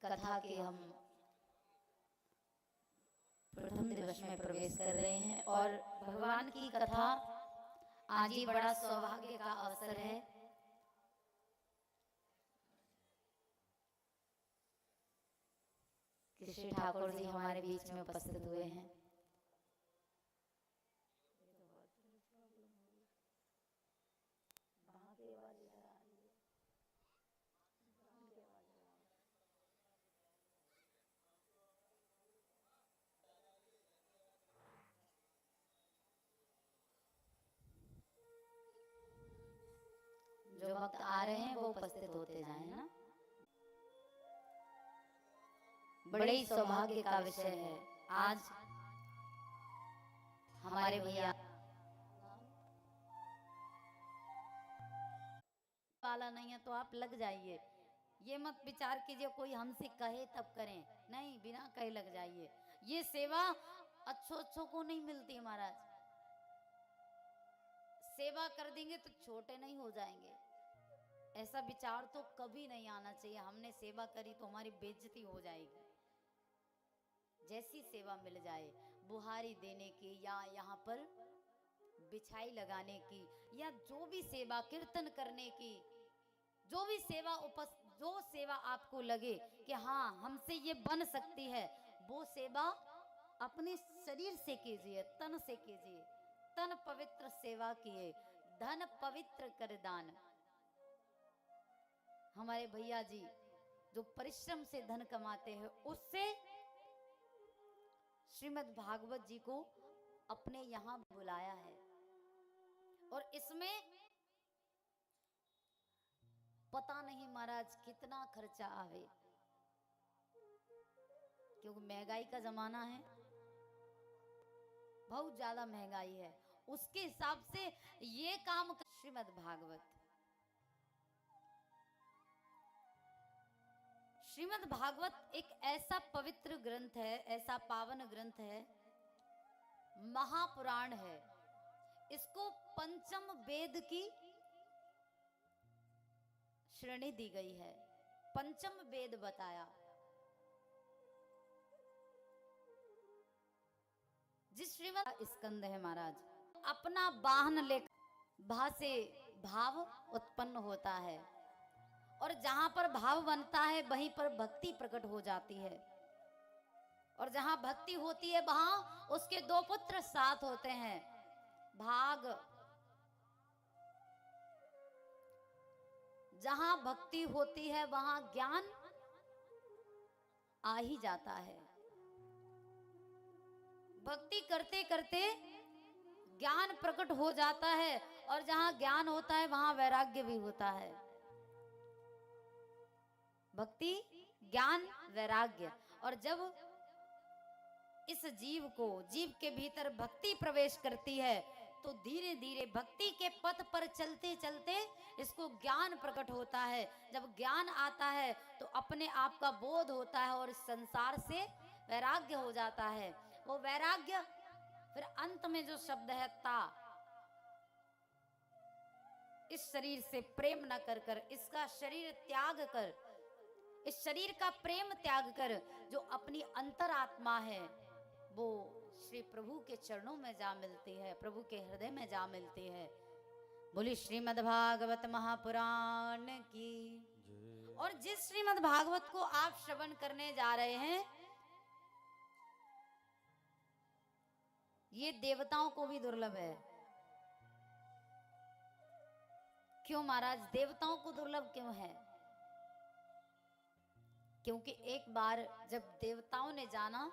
कथा के हम प्रथम दिवस में प्रवेश कर रहे हैं और भगवान की कथा आज ही बड़ा सौभाग्य का अवसर है। कि श्री ठाकुर जी हमारे बीच में उपस्थित हुए हैं। जो भक्त आ रहे हैं वो उपस्थित होते जाएं ना। बड़े ही सौभाग्य का विषय है। आज हमारे भैया वाला नहीं है तो आप लग जाइए। ये मत विचार कीजिए कोई हमसे कहे तब करें, नहीं, बिना कहे लग जाइए। ये सेवा अच्छों को नहीं मिलती महाराज। सेवा कर देंगे तो छोटे नहीं हो जाएंगे, ऐसा विचार तो कभी नहीं आना चाहिए। हमने सेवा करी तो हमारी बेइज्जती हो जाएगी। जैसी सेवा मिल जाए, बुहारी देने की या यहाँ पर बिछाई लगाने की या जो भी सेवा, कीर्तन करने की, जो भी सेवा जो सेवा आपको लगे कि हाँ हमसे ये बन सकती है, वो सेवा अपने शरीर से कीजिए, तन से कीजिए। तन पवित्र सेवा किए, धन पवित्र कर दान। हमारे भैया जी जो परिश्रम से धन कमाते हैं, उससे श्रीमद् भागवत जी को अपने यहां बुलाया है। और इसमें पता नहीं महाराज कितना खर्चा आवे, क्योंकि महंगाई का जमाना है, बहुत ज्यादा महंगाई है। उसके हिसाब से ये काम श्रीमद् भागवत, श्रीमद् भागवत एक ऐसा पवित्र ग्रंथ है, ऐसा पावन ग्रंथ है, महापुराण है। इसको पंचम वेद की श्रेणी दी गई है, पंचम वेद बताया। जिस श्रीमद् स्कंद है महाराज, अपना वाहन लेकर भा से भाव उत्पन्न होता है और जहां पर भाव बनता है वहीं पर भक्ति प्रकट हो जाती है। और जहां भक्ति होती है वहां उसके दो पुत्र साथ होते हैं, भाग। जहां भक्ति होती है वहां ज्ञान आ ही जाता है। भक्ति करते करते ज्ञान प्रकट हो जाता है और जहां ज्ञान होता है वहां वैराग्य भी होता है। भक्ति, ज्ञान, वैराग्य। और जब इस जीव के भीतर भक्ति प्रवेश करती है तो धीरे धीरे भक्ति के पथ पर चलते चलते इसको ज्ञान प्रकट होता है। जब ज्ञान आता है तो अपने आप का बोध होता है और संसार से वैराग्य हो जाता है। वो वैराग्य फिर अंत में जो शब्द है ता, इस शरीर से प्रेम न कर कर, इसका शरीर त्याग कर, इस शरीर का प्रेम त्याग कर, जो अपनी अंतरात्मा है वो श्री प्रभु के चरणों में जा मिलती है, प्रभु के हृदय में जा मिलती है। बोली श्रीमद् भागवत महापुराण की। और जिस श्रीमद् भागवत को आप श्रवण करने जा रहे हैं, ये देवताओं को भी दुर्लभ है। क्यों महाराज, देवताओं को दुर्लभ क्यों है? क्योंकि एक बार जब देवताओं ने जाना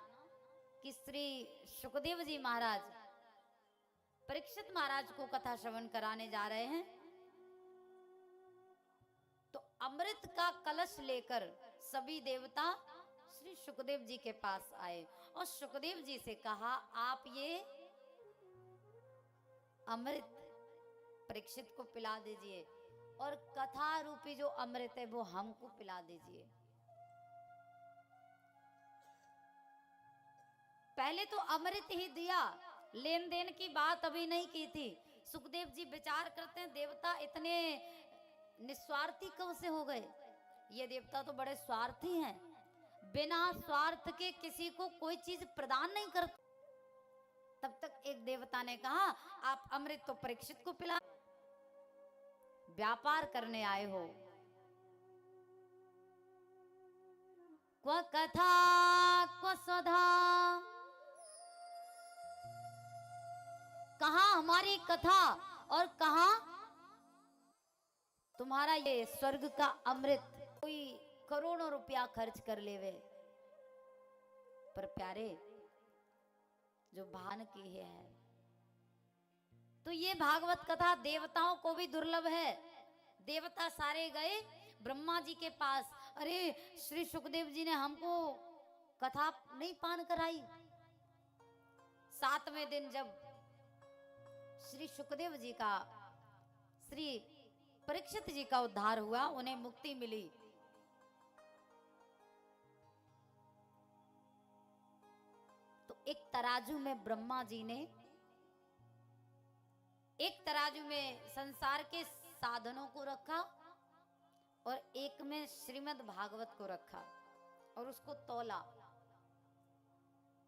कि श्री सुखदेव जी महाराज परीक्षित महाराज को कथा श्रवण कराने जा रहे हैं, तो अमृत का कलश लेकर सभी देवता श्री सुखदेव जी के पास आए और सुखदेव जी से कहा, आप ये अमृत परीक्षित को पिला दीजिए और कथा रूपी जो अमृत है वो हमको पिला दीजिए। पहले तो अमृत ही दिया, लेन देन की बात अभी नहीं की थी। सुखदेव जी विचार करते हैं देवता इतने निस्वार्थी कब से हो गए? ये देवता तो बड़े स्वार्थी हैं। बिना स्वार्थ के किसी को कोई चीज प्रदान नहीं करता। तब तक एक देवता ने कहा आप अमृत तो परीक्षित को पिला, व्यापार करने आए हो। क्व कथा क्व स्वधा, कहां हमारी कथा और कहां तुम्हारा ये स्वर्ग का अमृत। कोई करोड़ों रुपया खर्च कर लेवे, पर प्यारे जो भान की है। तो ये भागवत कथा देवताओं को भी दुर्लभ है। देवता सारे गए ब्रह्मा जी के पास, अरे श्री सुखदेव जी ने हमको कथा नहीं पान कराई। 7वें दिन जब श्री सुखदेव जी का, श्री परीक्षित जी का उद्धार हुआ, उन्हें मुक्ति मिली, तो एक तराजू में ब्रह्मा जी ने, एक तराजू में संसार के साधनों को रखा और एक में श्रीमद् भागवत को रखा और उसको तौला।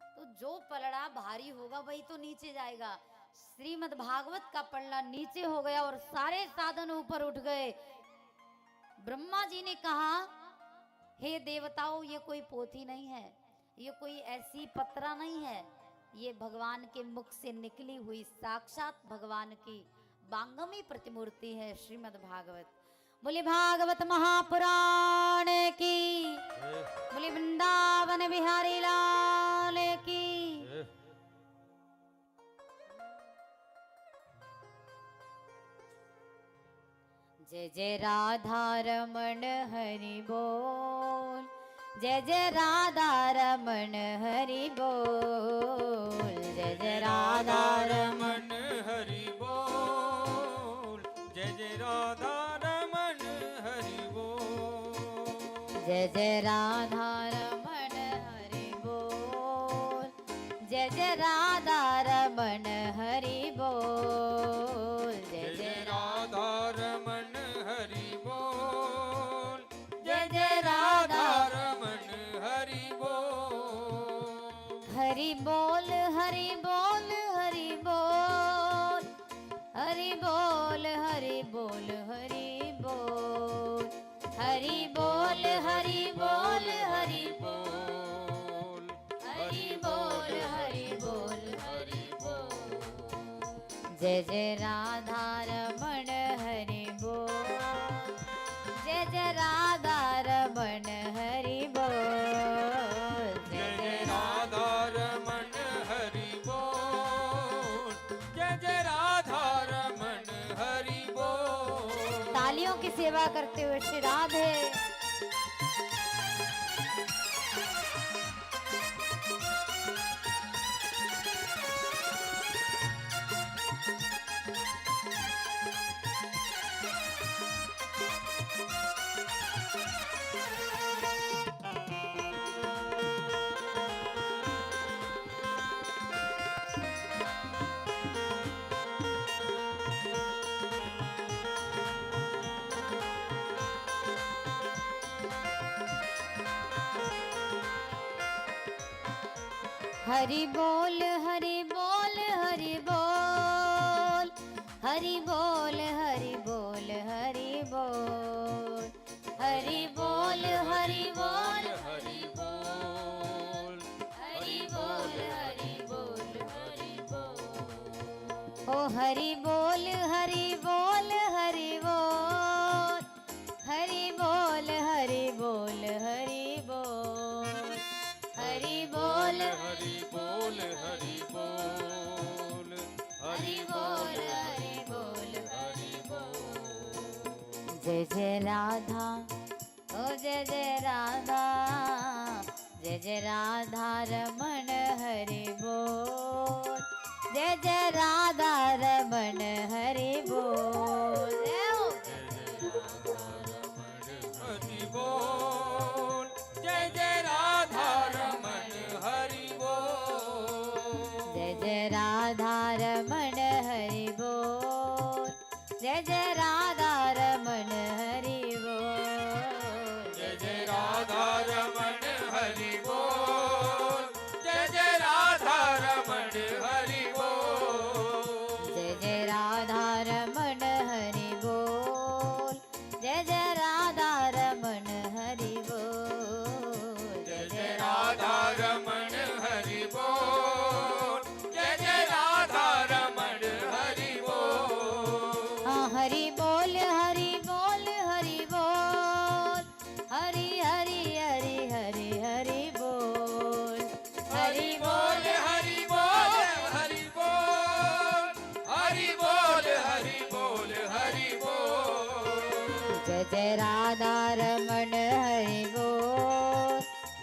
तो जो पलड़ा भारी होगा वही तो नीचे जाएगा। श्रीमद् भागवत का पलड़ा नीचे हो गया और सारे साधन ऊपर उठ गए। ब्रह्मा जी ने कहा, हे देवताओं, ये कोई पोथी नहीं है, ये कोई ऐसी पत्रा नहीं है, ये भगवान के मुख से निकली हुई साक्षात भगवान की बांगमी प्रतिमूर्ति है श्रीमद् भागवत। बोले भागवत महापुराण की, बोले वृंदावन बिहारी लाल की। जय जय राधा रमण हरि बोल, जय जय राधा रमण हरि बोल, जय जय राधा रमण हरि बोल, जय जय राधा रमण हरि बोल, जय जय राधा रमण हरि बोल, जय जय राधा रमण हरि बोल, जय जय राधा रमण हरि बोल, जय जय राधा रमण हरि बोल, हरि बोल हरि बोल हरि बोल, हरि बोल हरि बोल हरि बोल, हरि बोल हरि बोल हरि बोल, हरि बोल हरि बोल हरि बोल, जय जय राधा रमण हरि बोल, जय जय राधा रमण हरि बोल, जय जय राधा रमण हरि बोल, जय जय राधा रमण हरि बोल। तालियों की सेवा करते हुए श्री राधे। हरि बोल हरि बोल हरि बोल, हरि बोल हरि बोल हरि बोल, हरि बोल हरि बोल हरि बोल, हरि बोल हरि बोल हरि बोल, ओ हरि बोल हरि बोल हरि बोल, हरि बोल हरि बोल हरि बोल, हरि बोल हरि बोल, हरि बोल, हरि बोल हरि बोल हरि बोल। जय जय राधा, ओ जय जय राधा, जय जय राधा रमण हरि बोल, जय जय राधा रमण हरि बोल, जय हो। हरि बोल, जय जय राधा रमण हरि बोल, जय जय राधा रमण हरि बोल, जय जय राधा रमण हरि बोल, जय जय राधा रमण हरि जय राधा रमण हरि बोल,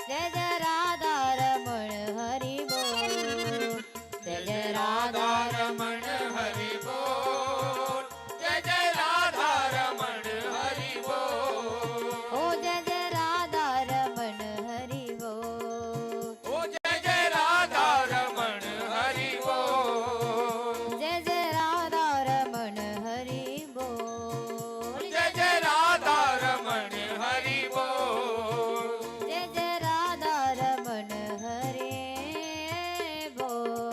जय जय राधा रमण हरि बोल, जय जय राधा रमण हरि बोल, जय जय राधा रमण हरि बोल, ओ जय जय राधा रमण हरि बोल, ओ जय जय राधा रमण हरि बोल, जय जय राधा रमण हरि बोल, जय जय राधा रमण हरि बोल, जय जय राधा रमण हरि बोल,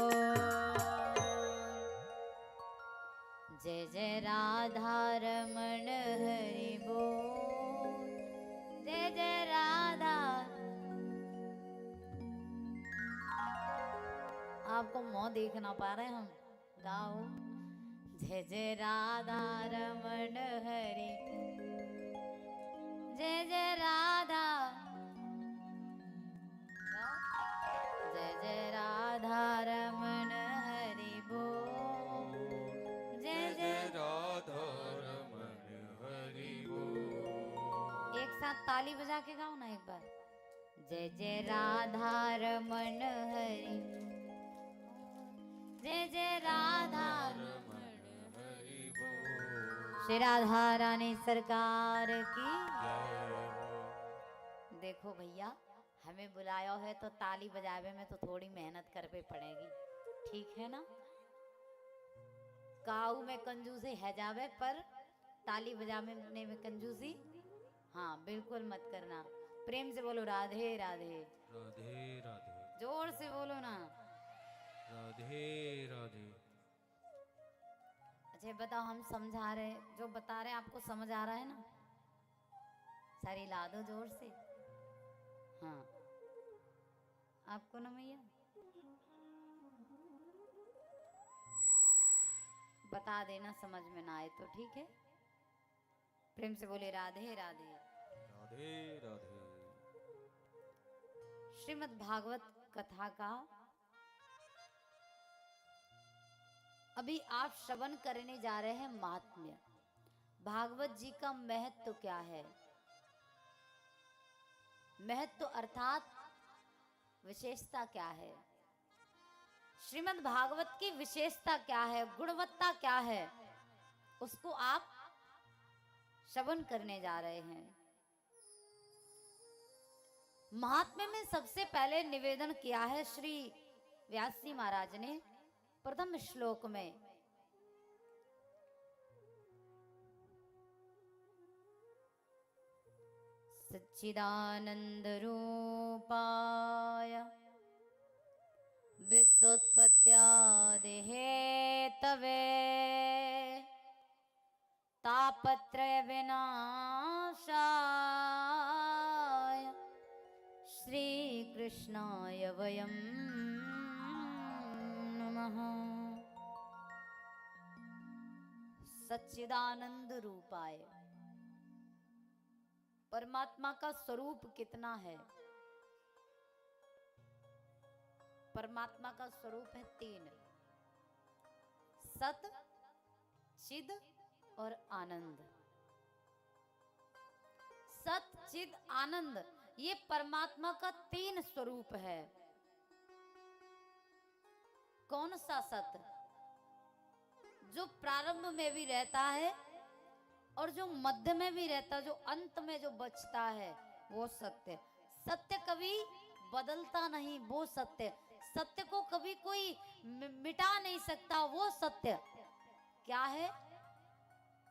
जय जय राधा रमण हरि बोल, जय जय राधा। आपको मुंह देख ना पा रहे हम, गाओ जय जय राधा रमण हरि, जय जय राधा, जय जय राधा रमण हरि बोल, जय जय। राधा रमण हरि बोल, एक साथ ताली बजा के गाओ ना एक बार, जय जय राधा रमण हरि, जय जय राधा रमण हरि बोल, श्री राधा रानी सरकार की। जय हो। देखो भैया, हमें बुलाया है तो ताली बजावे में तो थोड़ी मेहनत कर पे पड़ेगी, ठीक है ना। काऊ में कंजूसी है जावे, पर ताली बजाने में कंजूसी हाँ बिल्कुल मत करना। प्रेम से बोलो राधे राधे, राधे राधे, जोर से बोलो ना। राधे राधे। अच्छा बताओ, हम समझा रहे, जो बता रहे आपको समझ आ रहा है ना? सारी ला दो जोर से। हाँ आपको ना मैया बता देना, समझ में ना आए तो ठीक है। प्रेम से बोले राधे राधे, राधे राधे। श्रीमद् भागवत कथा का अभी आप श्रवण करने जा रहे हैं महात्म्य। भागवत जी का महत्व क्या है? महत्व अर्थात विशेषता क्या है? श्रीमद् भागवत की विशेषता क्या है, गुणवत्ता क्या है, उसको आप श्रवण करने जा रहे हैं। महात्म्य में सबसे पहले निवेदन किया है श्री व्यास जी महाराज ने प्रथम श्लोक में। सच्चिदानंद रूपाय विश्वोत्पत्त्यादि हेतवे तापत्रय विनाशाय श्री कृष्णाय वयं नमः। सच्चिदानंद रूपाय, परमात्मा का स्वरूप कितना है? परमात्मा का स्वरूप है तीन, सत, चिद और आनंद। सत, चिद, आनंद, ये परमात्मा का तीन स्वरूप है। कौन सा सत? जो प्रारंभ में भी रहता है और जो मध्य में भी रहता है, जो अंत में जो बचता है, वो सत्य। सत्य कभी बदलता नहीं, वो सत्य। सत्य को कभी कोई मिटा नहीं सकता, वो सत्य क्या है?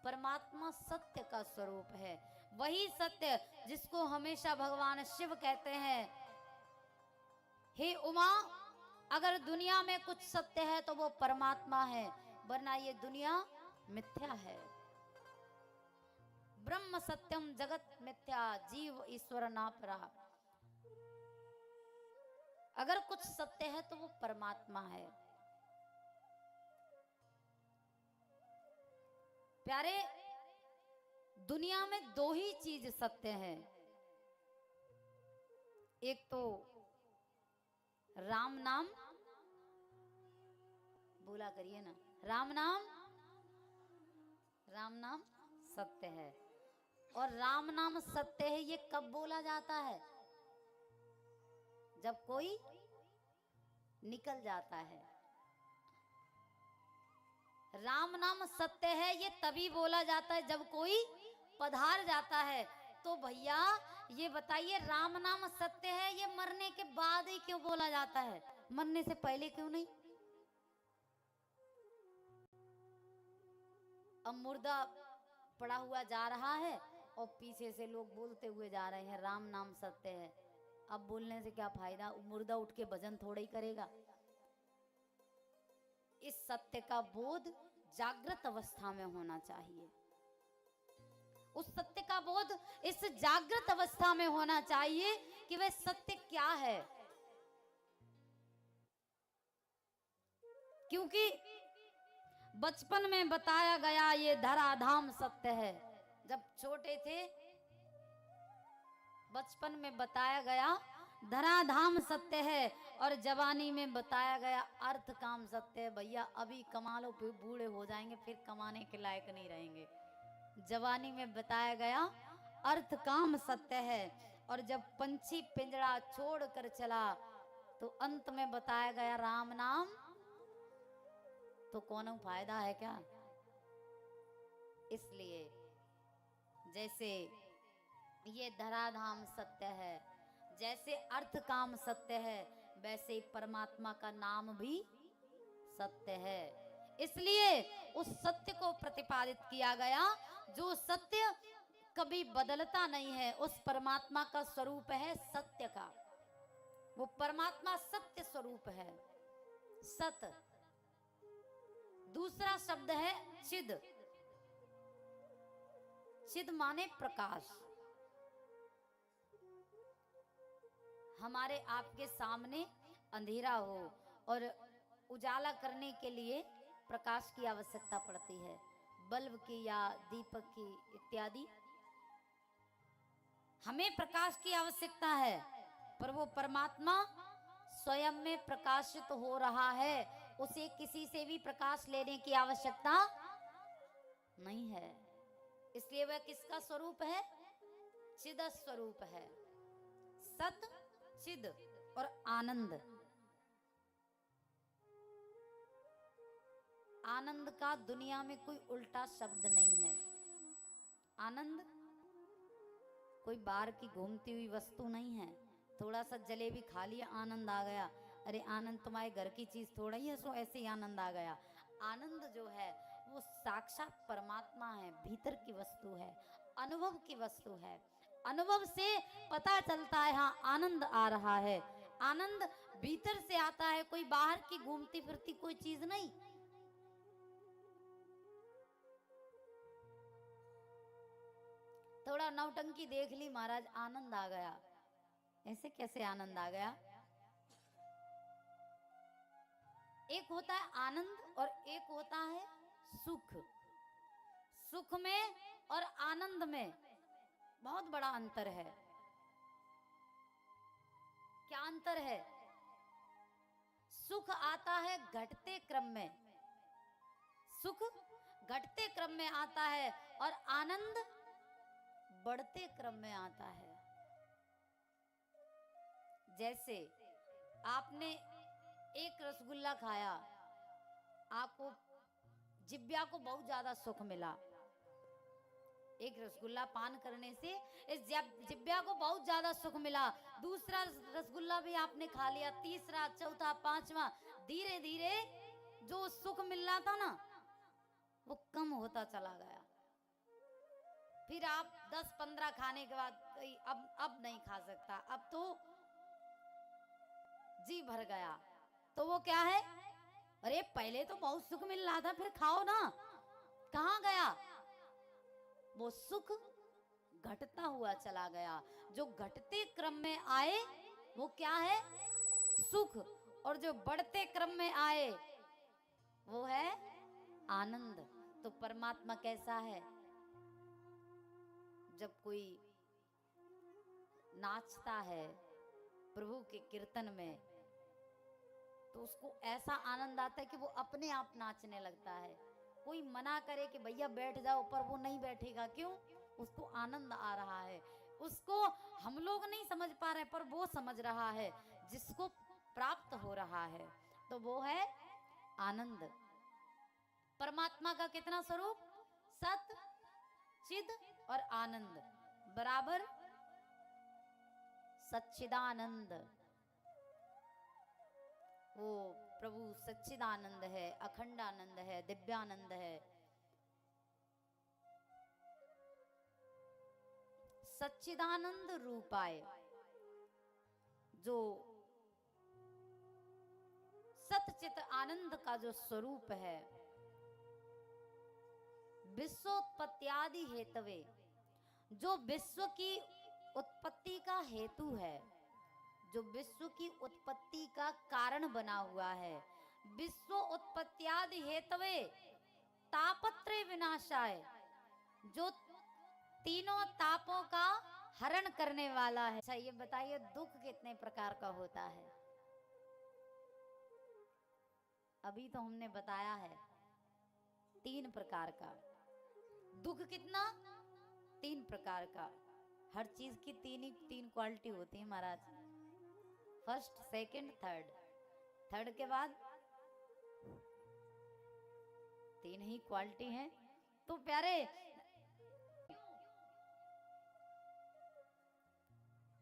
परमात्मा सत्य का स्वरूप है। वही सत्य जिसको हमेशा भगवान शिव कहते हैं, हे उमा, अगर दुनिया में कुछ सत्य है तो वो परमात्मा है, वरना ये दुनिया मिथ्या है। ब्रह्म सत्यम जगत मिथ्या, जीव ईश्वर ना परा। अगर कुछ सत्य है तो वो परमात्मा है। प्यारे, दुनिया में दो ही चीज सत्य है। एक तो राम नाम, बोला करिए ना, राम नाम, राम नाम सत्य है। और राम नाम सत्य है ये कब बोला जाता है? जब कोई निकल जाता है। राम नाम सत्य है ये तभी बोला जाता है जब कोई पधार जाता है। तो भैया ये बताइए, राम नाम सत्य है ये मरने के बाद ही क्यों बोला जाता है, मरने से पहले क्यों नहीं? अब मुर्दा पड़ा हुआ जा रहा है और पीछे से लोग बोलते हुए जा रहे हैं राम नाम सत्य है। अब बोलने से क्या फायदा, मुर्दा उठ के भजन थोड़ा ही करेगा। इस सत्य का बोध जागृत अवस्था में होना चाहिए। उस सत्य का बोध इस जागृत अवस्था में होना चाहिए कि वह सत्य क्या है। क्योंकि बचपन में बताया गया ये धराधाम सत्य है। जब छोटे थे बचपन में बताया गया धराधाम सत्य है, और जवानी में बताया गया अर्थ काम सत्य है। भैया अभी कमा लो फिर बूढ़े हो जाएंगे, फिर कमाने के लायक नहीं रहेंगे। जवानी में बताया गया अर्थ काम सत्य है, और जब पंछी पिंजरा छोड़ कर चला तो अंत में बताया गया राम नाम। तो कौन फायदा है क्या? इसलिए जैसे ये धराधाम सत्य है, जैसे अर्थ काम सत्य है, वैसे ही परमात्मा का नाम भी सत्य है। इसलिए उस सत्य को प्रतिपादित किया गया जो सत्य कभी बदलता नहीं है। उस परमात्मा का स्वरूप है सत्य का। वो परमात्मा सत्य स्वरूप है, सत। दूसरा शब्द है चिद। चिद माने प्रकाश। हमारे आपके सामने अंधेरा हो और उजाला करने के लिए प्रकाश की आवश्यकता पड़ती है, बल्ब की या दीपक की इत्यादि। हमें प्रकाश की आवश्यकता है, पर वो परमात्मा स्वयं में प्रकाशित हो रहा है। उसे किसी से भी प्रकाश लेने की आवश्यकता नहीं है। इसलिए वह किसका स्वरूप है? चिद स्वरूप है। सत, चिद और आनंद। आनंद का दुनिया में कोई उल्टा शब्द नहीं है। आनंद कोई बाहर की घूमती हुई वस्तु नहीं है। थोड़ा सा जलेबी खा लिया आनंद आ गया, अरे आनंद तुम्हारे घर की चीज थोड़ा ही है, सो ऐसे ही आनंद आ गया। आनंद जो है वो साक्षात परमात्मा है, भीतर की वस्तु है, अनुभव की वस्तु है। अनुभव से पता चलता है हाँ आनंद आ रहा है। आनंद भीतर से आता है, कोई बाहर की घूमती फिरती कोई चीज नहीं। थोड़ा नौटंकी देख ली महाराज आनंद आ गया, ऐसे कैसे आनंद आ गया? एक होता है आनंद और एक होता है सुख। सुख में और आनंद में बहुत बड़ा अंतर है। क्या अंतर है? सुख आता है घटते क्रम में, सुख घटते क्रम में आता है, और आनंद बढ़ते क्रम में आता है। जैसे आपने एक रसगुल्ला खाया, आपको जिब्या को बहुत ज्यादा सुख मिला। एक रसगुल्ला पान करने से इस जिब्या को बहुत ज्यादा सुख मिला। दूसरा रसगुल्ला भी आपने खा लिया, तीसरा, चौथा, पांचवा, धीरे धीरे जो सुख मिल रहा था ना वो कम होता चला गया। फिर आप 10-15 खाने के बाद अब नहीं खा सकता, अब तो जी भर गया। तो वो क्या है? अरे पहले तो बहुत सुख मिल रहा था, फिर खाओ ना। कहाँ गया? वो सुख घटता हुआ चला गया। जो घटते क्रम में आए वो क्या है? सुख। और जो बढ़ते क्रम में आए वो है आनंद। तो परमात्मा कैसा है? जब कोई नाचता है प्रभु के कीर्तन में तो उसको ऐसा आनंद आता है कि वो अपने आप नाचने लगता है। कोई मना करे कि भैया बैठ जाओ, पर वो नहीं बैठेगा। क्यों? उसको आनंद आ रहा है, उसको हम लोग नहीं समझ पा रहे पर वो समझ रहा है, जिसको प्राप्त हो रहा है, तो वो है आनंद। परमात्मा का कितना स्वरूप? सत, चिद और आनंद बराबर सच्चिदानंद। वो प्रभु सच्चिदानंद है, अखंड आनंद है, दिव्यानंद है। सच्चिदानंद रूपाय, जो सतचित आनंद का जो स्वरूप है, विश्वोत्पत्त्यादि हेतवे, जो विश्व की उत्पत्ति का हेतु है, जो विश्व की उत्पत्ति का कारण बना हुआ है, विश्व उत्पत्त्यादि हेतवे तापत्रय विनाशाय, जो तीनों तापों का हरण करने वाला है। अच्छा ये बताइए दुख कितने प्रकार का होता है? अभी तो हमने बताया है 3 प्रकार का। दुख कितना? 3 प्रकार का। हर चीज की 3 क्वालिटी होती है महाराज, फर्स्ट, सेकंड, थर्ड। थर्ड के बाद 3 ही क्वालिटी हैं। तो प्यारे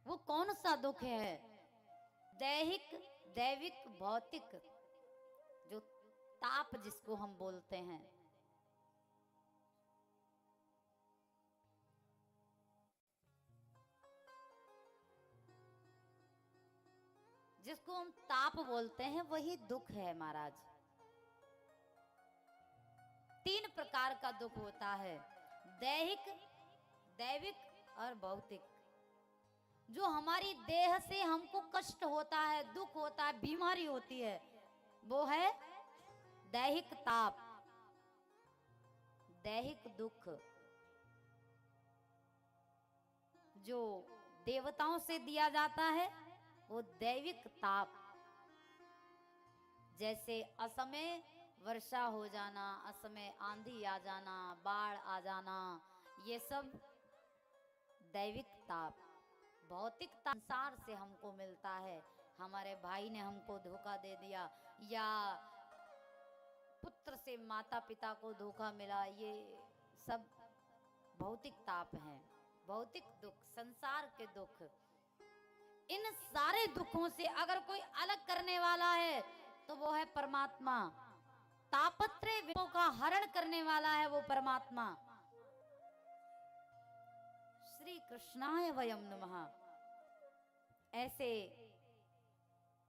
वो कौन सा दुख है? दैहिक, दैविक, भौतिक, जो ताप जिसको हम बोलते हैं। जिसको हम ताप बोलते हैं वही दुख है महाराज। 3 प्रकार का दुख होता है, दैहिक, दैविक और भौतिक। जो हमारी देह से हमको कष्ट होता है, दुख होता है, बीमारी होती है, वो है दैहिक ताप, दैहिक दुख। जो देवताओं से दिया जाता है वो दैविक ताप। जैसे असमय वर्षा हो जाना, असमय आंधी आ जाना, बाढ़ आ जाना, ये सब दैविक ताप। भौतिक ताप संसार से हमको मिलता है, हमारे भाई ने हमको धोखा दे दिया, या पुत्र से माता पिता को धोखा मिला, ये सब भौतिक ताप हैं, भौतिक दुख, संसार के दुख। इन सारे दुखों से अगर कोई अलग करने वाला है तो वो है परमात्मा। तापत्रय विषयों का हरण करने वाला है वो परमात्मा। श्री कृष्णाय वयम नमः। ऐसे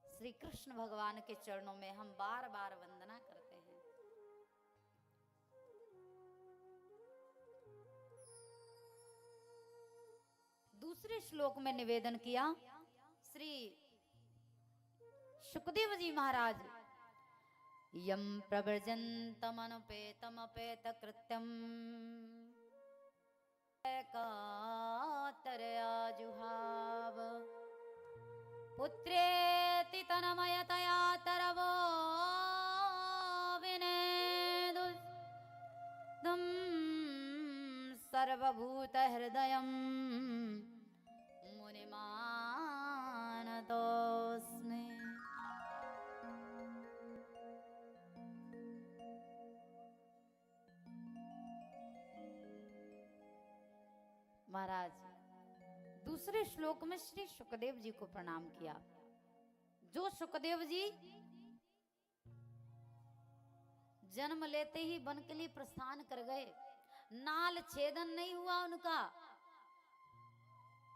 श्री कृष्ण भगवान के चरणों में हम बार बार वंदना करते हैं। दूसरे श्लोक में निवेदन किया श्री सुखदेव जी महाराज, यम प्रव्रजन्तमनुपेतमपेत कृत्यम कातरया जुहाव पुत्रेति तन्मयतया तरवो विनेदुस्तं सर्वभूत हृदयं मुनिमानतोऽस्मि। महाराज दूसरे श्लोक में श्री सुखदेव जी को प्रणाम किया। जो सुखदेव जी जन्म लेते ही वन के लिए प्रस्थान कर गए, नाल छेदन नहीं हुआ उनका,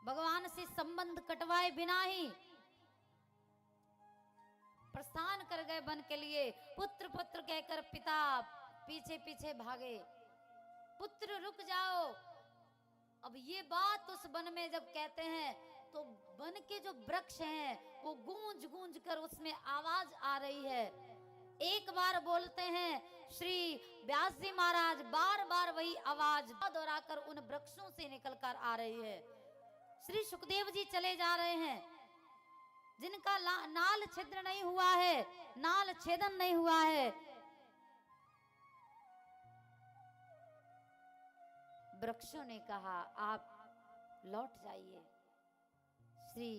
भगवान से संबंध कटवाए बिना ही प्रस्थान कर गए वन के लिए। पुत्र पुत्र कहकर पिता पीछे पीछे भागे, पुत्र रुक जाओ। अब ये बात उस वन में जब कहते हैं तो वन के जो वृक्ष हैं वो गूंज गूंज कर उसमें आवाज आ रही है। एक बार बोलते हैं श्री व्यास जी महाराज, बार बार वही आवाज दोहराकर उन वृक्षों से निकलकर आ रही है। श्री सुखदेव जी चले जा रहे हैं, जिनका नाल छिद्र नहीं हुआ है, नाल छेदन नहीं हुआ है, वृक्षों ने कहा आप लौट जाइए श्री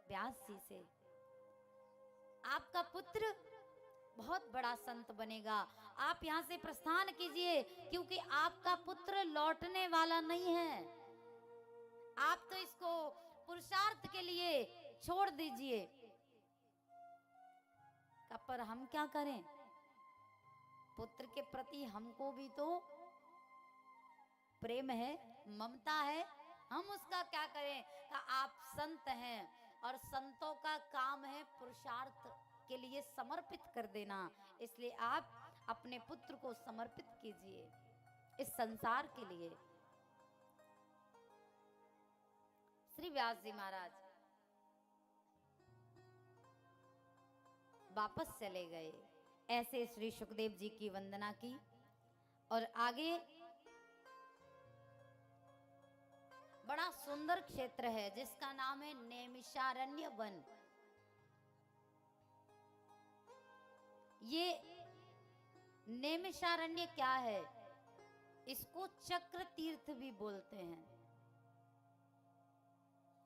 व्यास जी से, आपका पुत्र बहुत बड़ा संत बनेगा, आप यहाँ से प्रस्थान कीजिए, क्योंकि आपका पुत्र लौटने वाला नहीं है, आप तो इसको पुरुषार्थ के लिए छोड़ दीजिए। पर हम क्या करें, पुत्र के प्रति हमको भी तो प्रेम है, ममता है, हम उसका क्या करें। आप संत हैं और संतों का काम है पुरुषार्थ के लिए समर्पित कर देना, इसलिए आप अपने पुत्र को समर्पित कीजिए इस संसार के लिए। श्री व्यास जी महाराज वापस चले गए। ऐसे श्री सुखदेव जी की वंदना की और आगे बड़ा सुंदर क्षेत्र है जिसका नाम है नैमिषारण्य वन। ये नैमिषारण्य क्या है, इसको चक्र तीर्थ भी बोलते हैं।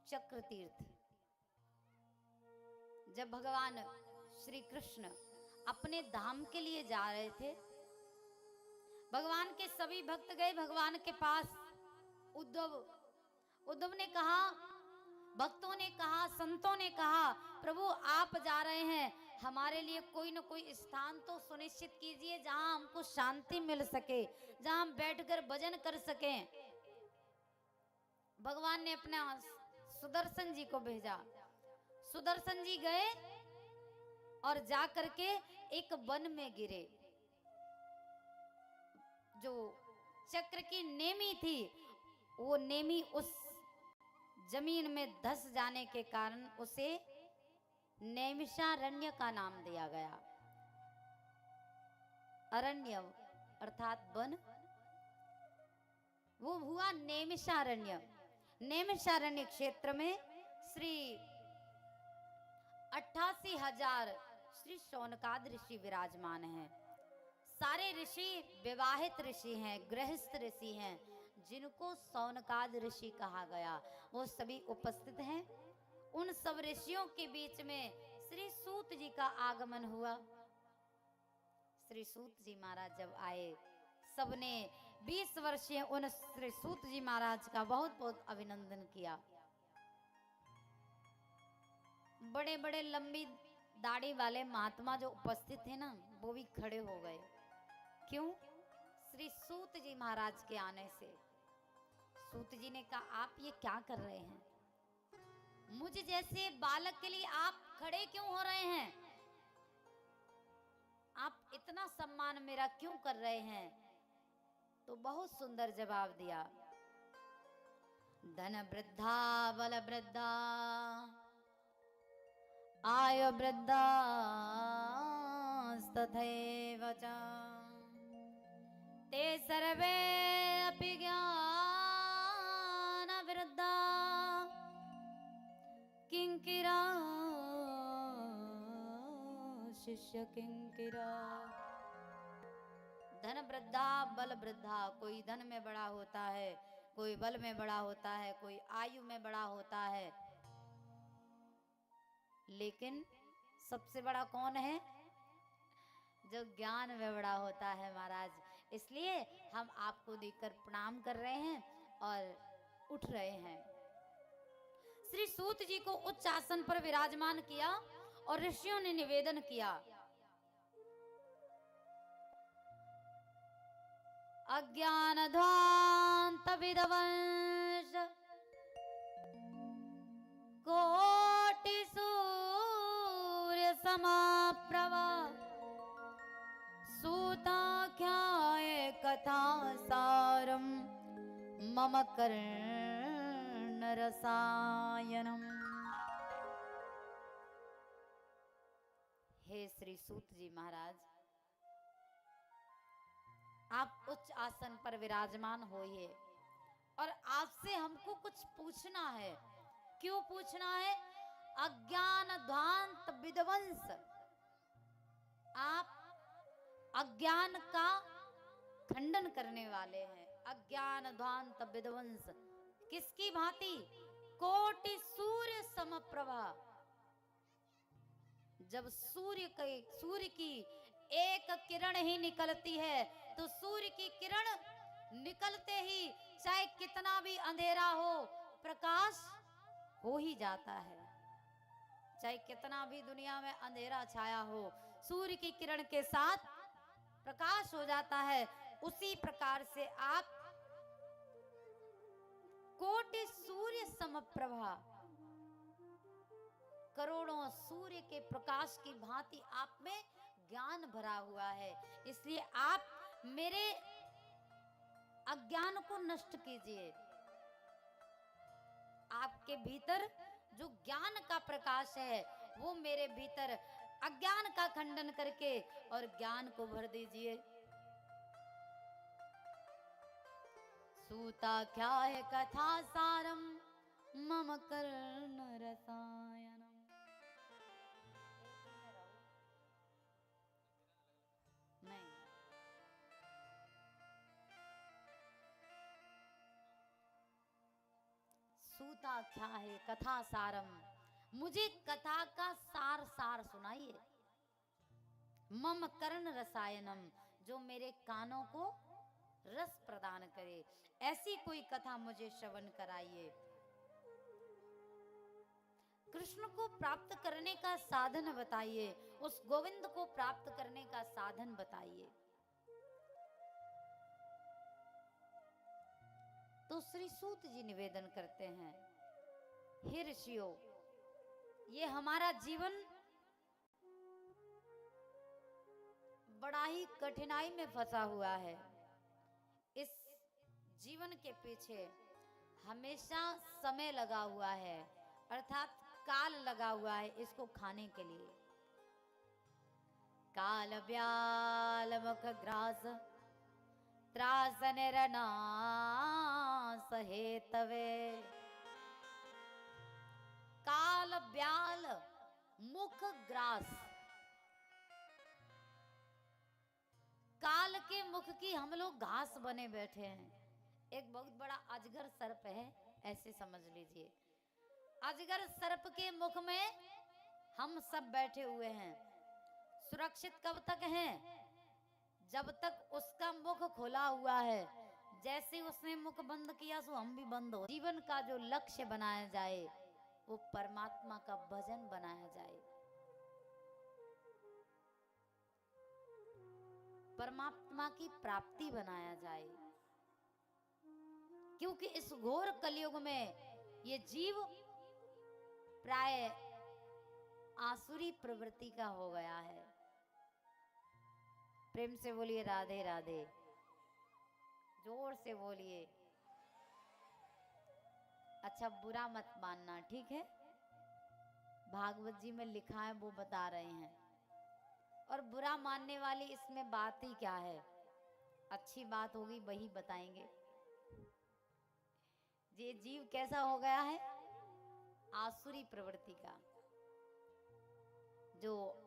चक्र तीर्थ, जब भगवान श्री कृष्ण अपने धाम के लिए जा रहे थे, भगवान के सभी भक्त गए भगवान के पास। उद्धव ने कहा, भक्तों ने कहा, संतों ने कहा, प्रभु आप जा रहे हैं, हमारे लिए कोई न कोई स्थान तो सुनिश्चित कीजिए जहां हमको शांति मिल सके, जहां हम बैठकर भजन कर सकें। भगवान ने अपना सुदर्शन जी को भेजा। सुदर्शन जी गए और जा करके एक वन में गिरे। जो चक्र की नेमी थी, वो नेमी उस जमीन में धस जाने के कारण उसे नैमिषारण्य का नाम दिया गया। अरण्य अर्थात वन, वो हुआ नैमिषारण्य। नैमिषारण्य क्षेत्र में श्री 88,000 श्री शौनकाद ऋषि विराजमान हैं। सारे ऋषि विवाहित ऋषि हैं, गृहस्थ ऋषि हैं, जिनको शौनकाद ऋषि कहा गया, वो सभी उपस्थित हैं। उन सब ऋषियों के बीच में श्री सूत जी का आगमन हुआ। श्री सूत जी महाराज जब आए, सबने 20 वर्षीय उन श्री सूत जी महाराज का बहुत बहुत अभिनंदन किया। बड़े बड़े लंबी दाढ़ी वाले महात्मा जो उपस्थित थे ना, वो भी खड़े हो गए। क्यों? श्री सूत जी महाराज के आने से। सूत जी ने कहा, आप ये क्या कर रहे हैं? मुझ जैसे बालक के लिए आप खड़े क्यों हो रहे हैं? आप इतना सम्मान मेरा क्यों कर रहे हैं? तो बहुत सुंदर जवाब दिया। धन वृद्धा बल वृद्धा आयु वृद्धा तथैव च ते सर्वे अपि ज्ञान वृद्धा किंकिरा शिष्य किंकिरा। धन वृद्धा बल वृद्धा, कोई धन में बड़ा होता है, कोई बल में बड़ा होता है, कोई आयु में बड़ा होता है, लेकिन सबसे बड़ा कौन है? जो ज्ञान में बड़ा होता है महाराज। इसलिए हम आपको देखकर प्रणाम कर रहे हैं और उठ रहे हैं। श्री सूत जी को उच्च आसन पर विराजमान किया और ऋषियों ने निवेदन किया, अज्ञान ध्वांत विदवंश कोटि सूर्य समाप्रभा सूताख्याय कथा सारम मम कर्ण रसायनम। हे श्री सूत जी महाराज, आप उच्च आसन पर विराजमान होइए और आपसे हमको कुछ पूछना है। क्यों पूछना है? अज्ञान ध्वांत विध्वंस, आप अज्ञान का खंडन करने वाले हैं, अज्ञान ध्वांत विध्वंस, किसकी भांति? कोटि सूर्य समप्रभा। जब सूर्य की एक किरण ही निकलती है तो सूर्य की किरण निकलते ही चाहे कितना भी अंधेरा हो प्रकाश हो ही जाता है। चाहे कितना भी दुनिया में अंधेरा छाया हो, सूर्य की किरण के साथ प्रकाश हो जाता है। उसी प्रकार से आप कोटि सूर्य समप्रभा, करोड़ों सूर्य के प्रकाश की भांति आप में ज्ञान भरा हुआ है। इसलिए आप मेरे अज्ञान को नष्ट कीजिए। आपके भीतर जो ज्ञान का प्रकाश है वो मेरे भीतर अज्ञान का खंडन करके और ज्ञान को भर दीजिए। सूता क्या है कथा सारम मम कर्ण रसायनम। नहीं, सूता क्या है कथा सारम, मुझे कथा का सार सुनाइए। मम कर्ण रसायनम, जो मेरे कानों को रस प्रदान करे, ऐसी कोई कथा मुझे श्रवण कराइए। कृष्ण को प्राप्त करने का साधन बताइए, उस गोविंद को प्राप्त करने का साधन बताइए। तो श्री सूत जी निवेदन करते हैं, हे ऋषियों, ये हमारा जीवन बड़ा ही कठिनाई में फंसा हुआ है। इस जीवन के पीछे हमेशा समय लगा हुआ है, अर्थात काल लगा हुआ है इसको खाने के लिए। काल ब्याल मुख ग्रास त्रास निरनास हेतवे। काल ब्याल मुख ग्रास, काल के मुख की हम लोग घास बने बैठे हैं। एक बहुत बड़ा अजगर सर्प है, ऐसे समझ लीजिए। अजगर सर्प के मुख में हम सब बैठे हुए हैं। सुरक्षित कब तक हैं? जब तक उसका मुख खुला हुआ है। जैसे उसने मुख बंद किया सो हम भी बंद हो। जीवन का जो लक्ष्य बनाया जाए वो परमात्मा का भजन बनाया जाए, परमात्मा की प्राप्ति बनाया जाए। क्योंकि इस घोर कलयुग में ये जीव प्राय आसुरी प्रवृत्ति का हो गया है। प्रेम से बोलिए राधे राधे, जोर से बोलिए। अच्छा, बुरा मत मानना, ठीक है? भागवत जी में लिखा है वो बता रहे हैं। और बुरा मानने वाली इसमें बात ही क्या है? अच्छी बात होगी वही बताएंगे। ये जीव कैसा हो गया है? आसुरी प्रवृत्ति का। जो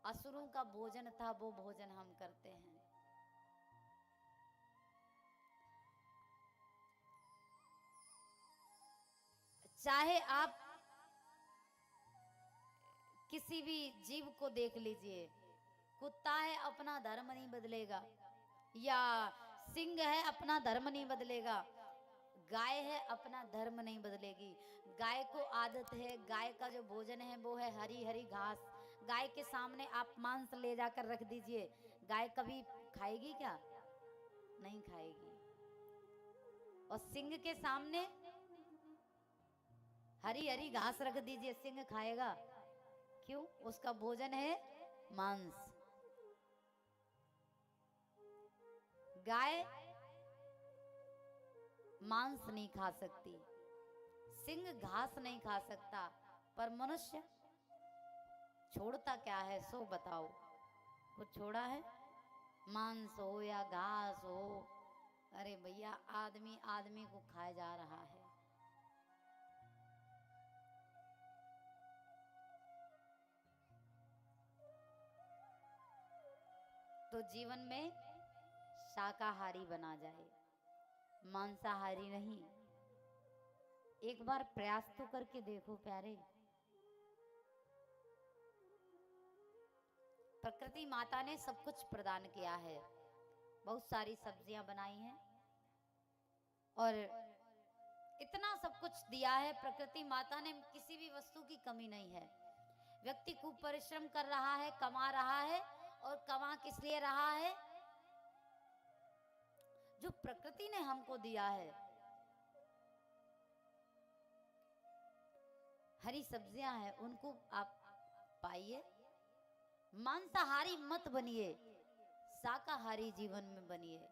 असुरों का भोजन था वो भोजन हम करते हैं। चाहे आप किसी भी जीव को देख लीजिए, कुत्ता है अपना धर्म नहीं बदलेगा, या सिंह है अपना धर्म नहीं बदलेगा, गाय है अपना धर्म नहीं बदलेगी। गाय को आदत है, गाय का जो भोजन है वो है हरी हरी घास। गाय के सामने आप मांस ले जाकर रख दीजिए, गाय कभी खाएगी क्या? नहीं खाएगी। और सिंह के सामने हरी हरी घास रख दीजिए, सिंह खाएगा? क्यों? उसका भोजन है मांस। गाय मांस नहीं खा सकती, सिंह घास नहीं खा सकता, पर मनुष्य छोड़ता क्या है सो बताओ? कुछ छोड़ा है? मांस हो या घास हो, अरे भैया आदमी आदमी को खाया जा रहा है। तो जीवन में शाकाहारी बना जाए, मांसाहारी नहीं। एक बार प्रयास तो करके देखो प्यारे। प्रकृति माता ने सब कुछ प्रदान किया है, बहुत सारी सब्जियां बनाई हैं और इतना सब कुछ दिया है प्रकृति माता ने, किसी भी वस्तु की कमी नहीं है। व्यक्ति खूब परिश्रम कर रहा है, कमा रहा है, और कमा किस लिए रहा है? जो प्रकृति ने हमको दिया है। हरी सब्जियां हैं, उनको आप पाइए। मांसाहारी मत बनिए, शाकाहारी जीवन में बनिए।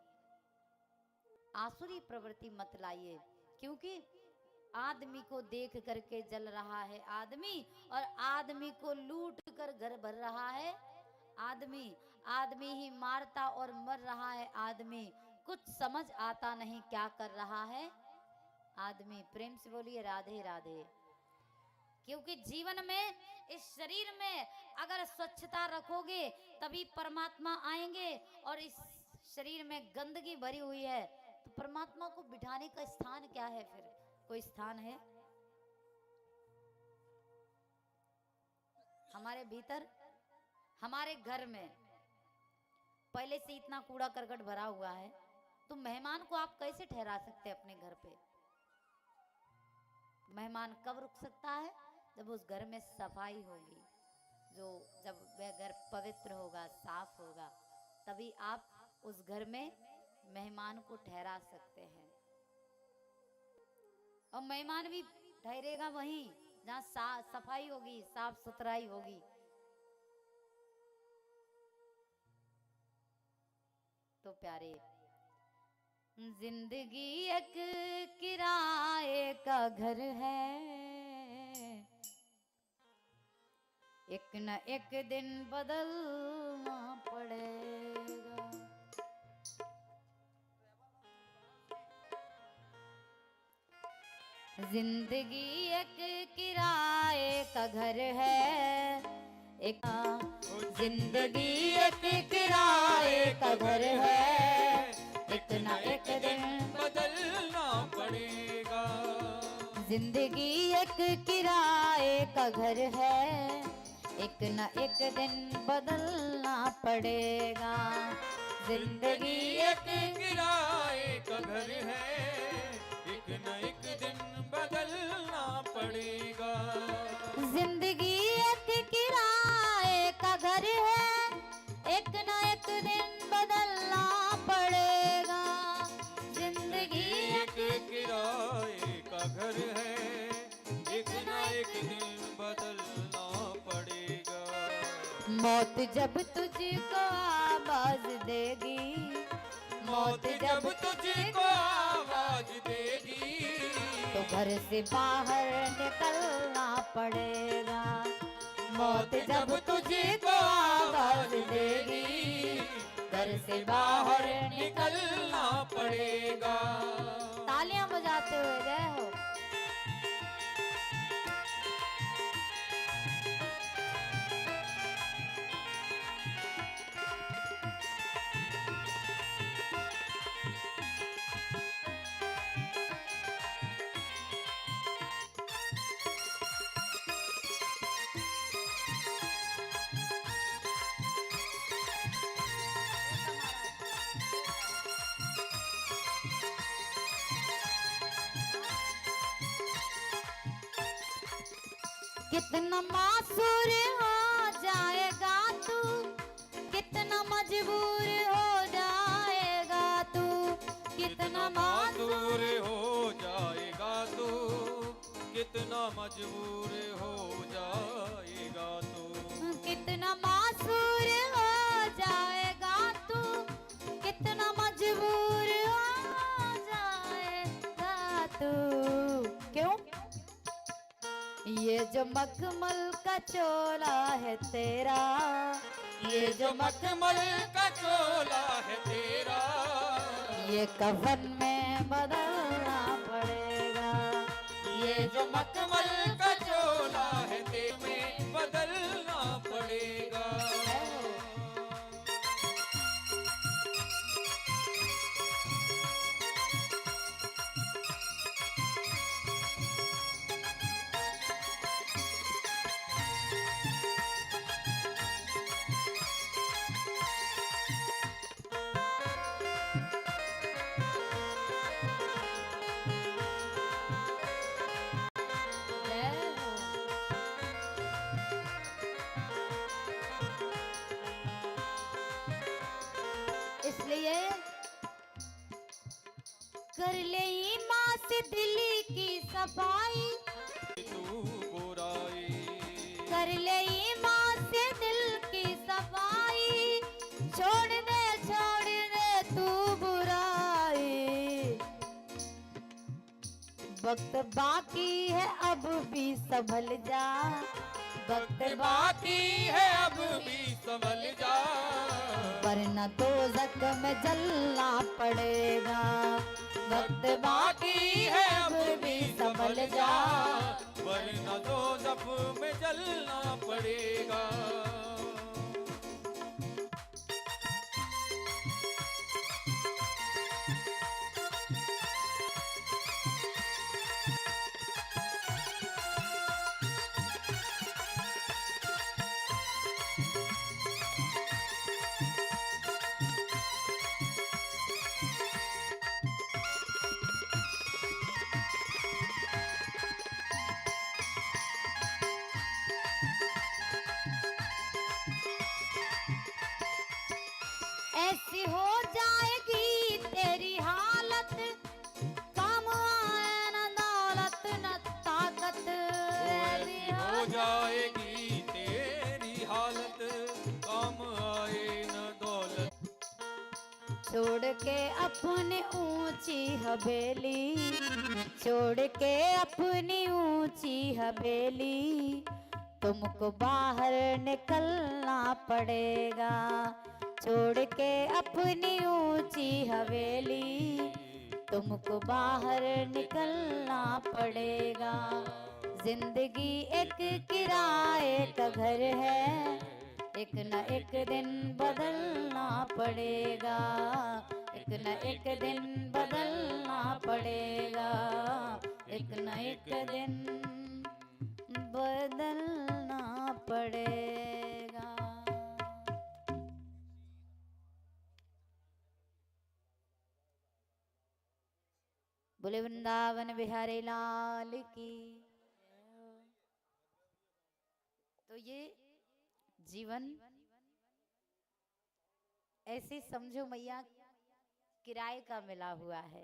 आसुरी प्रवृत्ति मत लाइए, क्योंकि आदमी को देख करके जल रहा है आदमी, और आदमी को लूट कर घर भर रहा है आदमी। आदमी ही मारता और मर रहा है आदमी। कुछ समझ आता नहीं क्या कर रहा है आदमी। प्रेम से बोलिए राधे राधे। क्योंकि जीवन में, इस शरीर में अगर स्वच्छता रखोगे तभी परमात्मा आएंगे, और इस शरीर में गंदगी भरी हुई है तो परमात्मा को बिठाने का स्थान क्या है? फिर कोई स्थान है हमारे भीतर? हमारे घर में पहले से इतना कूड़ा करकट भरा हुआ है, तो मेहमान को आप कैसे ठहरा सकते हैं अपने घर पे? मेहमान कब रुक सकता है? जब उस घर में सफाई होगी, जब वह घर पवित्र होगा, साफ होगा, तभी आप उस घर में मेहमान को ठहरा सकते हैं। और मेहमान भी ठहरेगा वहीं जहाँ सफाई होगी, साफ सुथराई होगी। तो प्यारे, जिंदगी एक किराए का घर है, एक न एक दिन बदलना पड़ेगा। जिंदगी एक किराए का घर है, एक जिंदगी एक किराए का घर है, एक न एक दिन बदलना पड़ेगा। जिंदगी एक किराए का घर है, एक न एक दिन बदलना पड़ेगा। जिंदगी एक किराए का घर है, एक न एक दिन बदलना पड़ेगा। जिंदगी एक किराए का घर है, एक न एक दिन बदलना पड़ेगा। जिंदगी एक किराए का घर है, एक न एक दिन बदलना पड़ेगा। मौत जब तुझको आवाज देगी, मौत जब तुझको आवाज देगी, तो घर से बाहर निकलना पड़ेगा। मौत जब तुझको आवाज देगी, घर से बाहर निकलना पड़ेगा। तालियां बजाते हुए जय हो। कितना मासूर हो जाएगा तू, कितना मजबूर हो जाएगा तू, कितना मासूर हो जाएगा तू, कितना मजबूर हो जाएगा तू, कितना मासूर हो जाएगा तू, कितना मजबूर हो जाएगा तू। क्यों? ये जो मखमल का चोला है तेरा, ये जो मखमल का चोला है तेरा, ये कफन में बदलना पड़ेगा। ये जो मखमल का चोला है तेरे में बदलना पड़ेगा। कर ले माँ से दिल की सफाई, तू बुराई कर ले माँ से दिल की सफाई, छोड़ दे तू बुराई। वक्त बाकी है अब भी संभल जा, वक्त बाकी है अब भी संभल जा, वरना दोज़ख में जलना पड़ेगा। वक्त बाकी है अब भी संभल जा, वरना दोज़ख में जलना पड़ेगा। ऐसी हो जाएगी तेरी हालत, काम आए न दौलत न ताकत। ऐसी हो जाएगी तेरी हालत, काम आए न दौलत। छोड़ के अपनी ऊंची हवेली, छोड़ के अपनी ऊंची हवेली, तुमको बाहर निकलना पड़ेगा। छोड़ के अपनी ऊंची हवेली, तुमको बाहर निकलना पड़ेगा। जिंदगी एक किराए का घर है, एक न एक दिन बदलना पड़ेगा, एक न एक दिन बदलना पड़ेगा, एक न एक दिन बदलना पड़ेगा। बोले वृंदावन बिहारी लाल की। तो ये जीवन ऐसे समझो मैया किराए का मिला हुआ है।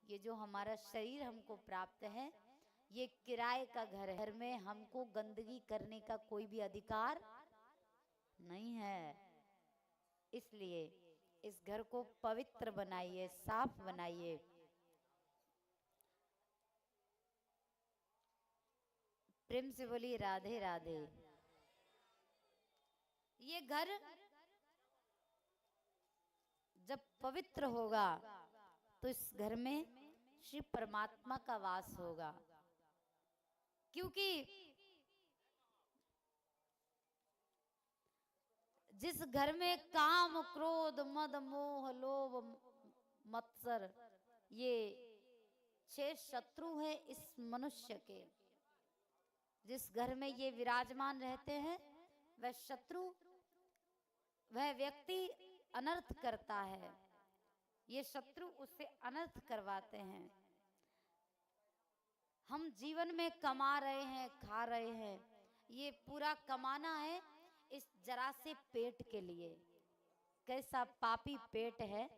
ये जो हमारा शरीर हमको प्राप्त है, ये किराए का घर है। घर में हमको गंदगी करने का कोई भी अधिकार नहीं है। इसलिए इस घर को पवित्र बनाइए, साफ बनाइए। प्रेम से बोलिए राधे राधे। ये घर जब पवित्र होगा तो इस घर में श्री परमात्मा का वास होगा। क्योंकि जिस घर में काम क्रोध मद मोह लोभ मत्सर, ये 6 शत्रु हैं इस मनुष्य के, जिस घर में ये विराजमान रहते हैं, वह शत्रु, वह व्यक्ति अनर्थ करता है। ये शत्रु उससे अनर्थ करवाते हैं। हम जीवन में कमा रहे हैं, खा रहे हैं, ये पूरा कमाना है इस जरा से पेट के लिए। कैसा पापी पेट है,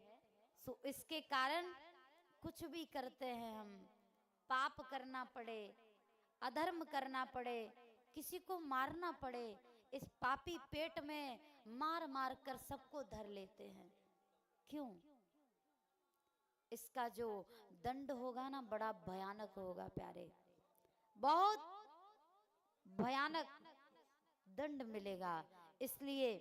सो इसके कारण कुछ भी करते हैं हम। पाप करना पड़े, अधर्म करना पड़े, किसी को मारना पड़े, इस पापी पेट में मार मार कर सबको धर लेते हैं। क्यों? इसका जो दंड होगा ना, बड़ा भयानक होगा प्यारे, बहुत भयानक दंड मिलेगा। इसलिए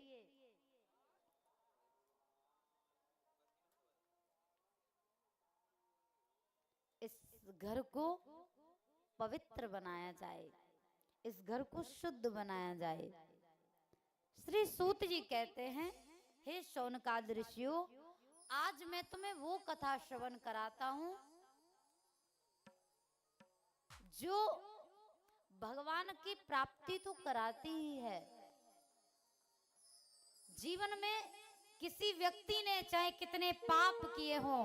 इस घर को पवित्र बनाया जाए, इस घर को शुद्ध बनाया जाए। श्री सूत जी कहते हैं, हे शौनकादि ऋषियों, आज मैं तुम्हें वो कथा श्रवण कराता हूं जो भगवान की प्राप्ति तो कराती ही है। जीवन में किसी व्यक्ति ने चाहे कितने पाप किए हों,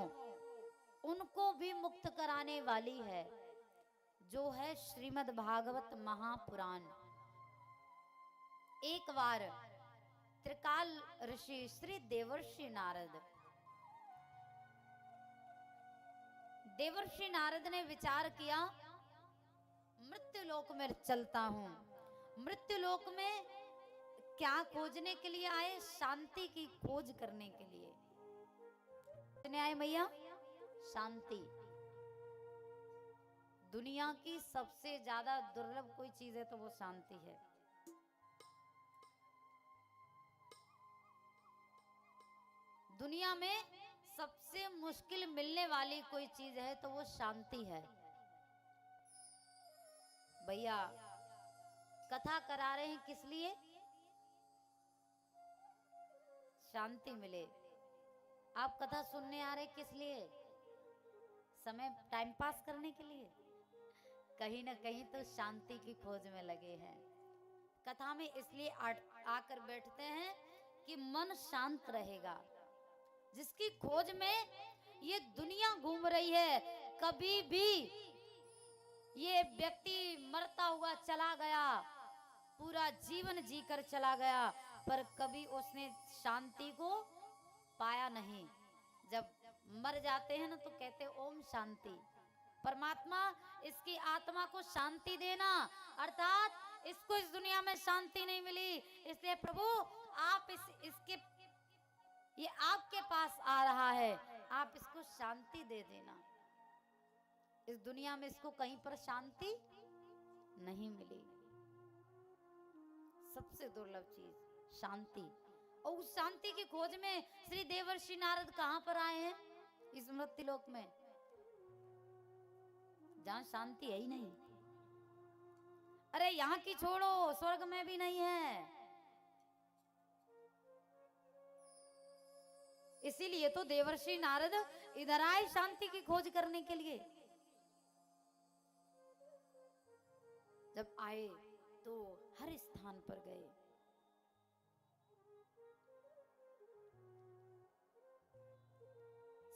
उनको भी मुक्त कराने वाली है, जो है श्रीमद् भागवत महापुराण। एक बार त्रिकाल ऋषि श्री देवर्षि नारद देवर्षि नारद ने विचार किया, मृत्यु लोक में चलता हूं। मृत्यु लोक में क्या खोजने के लिए आए? शांति की खोज करने के लिए। कितने आए भैया? शांति। दुनिया की सबसे ज्यादा दुर्लभ कोई चीज है तो वो शांति है। दुनिया में सबसे मुश्किल मिलने वाली कोई चीज है तो वो शांति है। भैया कथा करा रहे हैं किस लिए? शांति मिले। आप कथा सुनने आ रहे किस लिए? समय टाइम पास करने के लिए? कहीं ना कहीं तो शांति की खोज में लगे हैं। कथा में इसलिए आकर बैठते हैं कि मन शांत रहेगा। जिसकी खोज में ये दुनिया घूम रही है, कभी भी ये व्यक्ति मरता हुआ चला गया, पूरा जीवन जीकर चला गया, पर कभी उसने शांति को पाया नहीं। जब मर जाते हैं ना तो कहते ओम शांति। परमात्मा इसकी आत्मा को शांति देना, अर्थात इसको इस दुनिया में शांति नहीं मिली, इसलिए प्रभु आप इसके ये आपके पास आ रहा है, आप इसको शांति दे देना। इस दुनिया में इसको कहीं पर शांति नहीं मिली। सबसे दुर्लभ चीज शांति। और उस शांति की खोज में श्री देवर्षि नारद कहां पर आए हैं? इस मृत्यु लोक में, जहां शांति है ही नहीं। अरे यहां की छोड़ो, स्वर्ग में भी नहीं है। इसीलिए तो देवर्षि नारद इधर आए शांति की खोज करने के लिए। जब आए तो हर स्थान पर गए।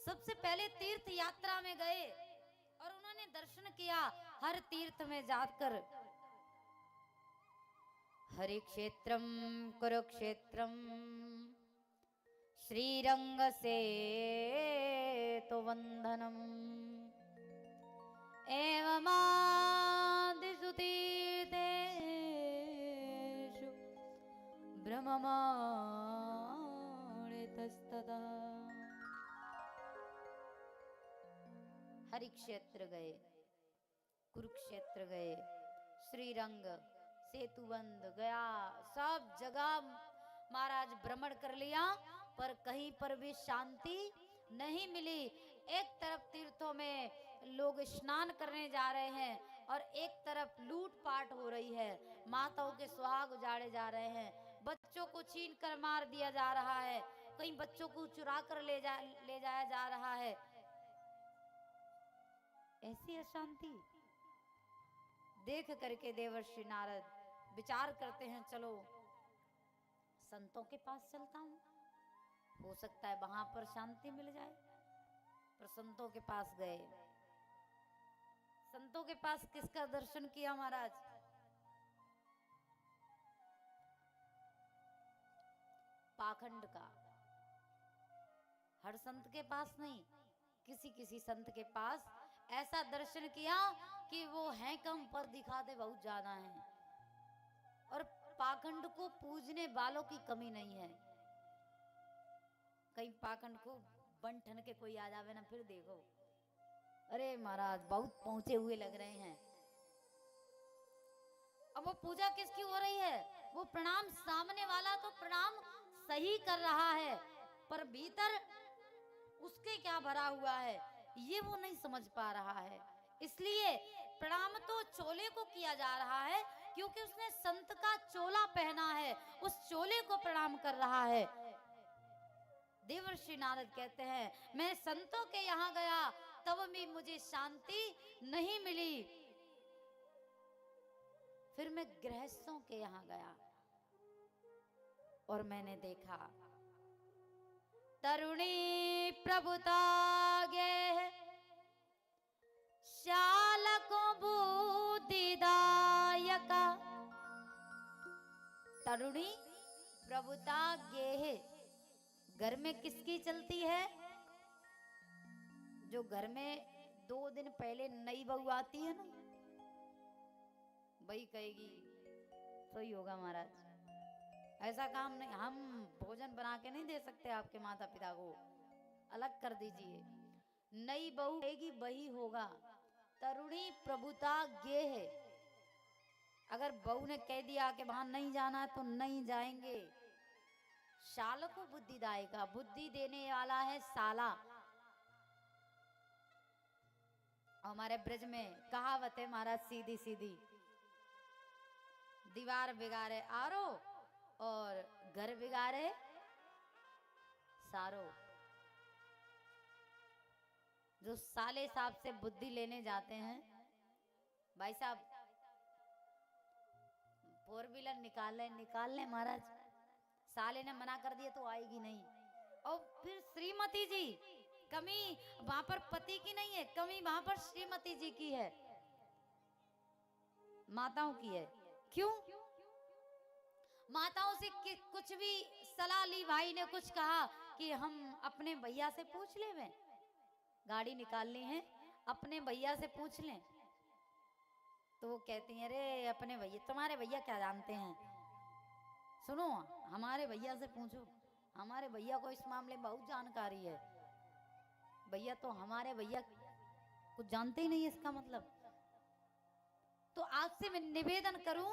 सबसे पहले तीर्थ यात्रा में गए और उन्होंने दर्शन किया। हर तीर्थ में जाकर हरि क्षेत्रम कुरुक्षेत्रम श्रीरंग से तो वंदनम एवमादिषु तीर्थेषु ब्रह्ममाणितस्तदा। हरि क्षेत्र गए, कुरुक्षेत्र गए, श्रीरंग, सेतुबंध गया, सब जगह महाराज भ्रमण कर लिया, पर कहीं पर भी शांति नहीं मिली। एक तरफ तीर्थों में लोग स्नान करने जा रहे हैं और एक तरफ लूटपाट हो रही है, माताओं के सुहाग उजाड़े जा रहे हैं, बच्चों को छीन कर मार दिया जा रहा है, कहीं बच्चों को चुरा कर ले जाया जा रहा है। ऐसी अशांति देख करके देवर्षि नारद विचार करते हैं, चलो संतों के पास चलता हूं, हो सकता है वहां पर शांति मिल जाए। पर संतों के पास गए। संतों के पास किसका दर्शन किया महाराज? पाखंड का। हर संत के पास नहीं, किसी किसी संत के पास ऐसा दर्शन किया कि वो है कम पर दिखाते बहुत ज्यादा हैं। और पाखंड को पूजने वालों की कमी नहीं है। कहीं पाखंड को बन ठन के कोई आ जावे ना, फिर देखो अरे महाराज बहुत पहुंचे हुए लग रहे हैं। अब वो पूजा किसकी हो रही है? वो प्रणाम, सामने वाला तो प्रणाम सही कर रहा है, पर भीतर उसके क्या भरा हुआ है ये वो नहीं समझ पा रहा है। इसलिए प्रणाम तो चोले को किया जा रहा है, क्योंकि उसने संत का चोला पहना है, उस चोले को प्रणाम कर रहा है। देवर्षि नारद कहते हैं, मैं संतों के यहाँ गया तब भी मुझे शांति नहीं मिली। फिर मैं गृहस्थों के यहाँ गया और मैंने देखा तरुणी प्रभुता गे शालको बुद्धिदायका। तरुणी प्रभुता गे, घर में किसकी चलती है? जो घर में 2 दिन पहले नई बहू आती है ना, वही कहेगी सही होगा महाराज, ऐसा काम नहीं, हम भोजन बना के नहीं दे सकते आपके माता पिता को, अलग कर दीजिए। नई बहू कहेगी वही होगा, तरुणी प्रभुता गे है। अगर बहू ने कह दिया कि वहां नहीं जाना तो नहीं जाएंगे। शाल को बुद्धिदायिका, बुद्धि देने वाला है साला। हमारे ब्रज में कहावत है महाराज सीधी सीधी, दीवार बिगाड़े आरो और घर बिगाड़े सारो। जो साले साहब से बुद्धि लेने जाते हैं, भाई साहब 4 व्हीलर निकाल ले महाराज, साले ने मना कर दिया तो आएगी नहीं। और फिर श्रीमती जी, कमी वहां पर पति की नहीं है, कमी वहां पर श्रीमती जी की है, माताओं की है। क्यों? माताओं से कुछ भी सलाह ली, भाई ने कुछ कहा कि हम अपने भैया से पूछ ले, में गाड़ी निकालनी है अपने भैया से पूछ लें, तो वो कहती हैं अरे अपने भैया, तुम्हारे भैया क्या जानते हैं, सुनो हमारे भैया से पूछो, हमारे भैया को इस मामले में बहुत जानकारी है। भैया तो हमारे भैया कुछ जानते ही नहीं है, इसका मतलब। तो आपसे मैं निवेदन करूं,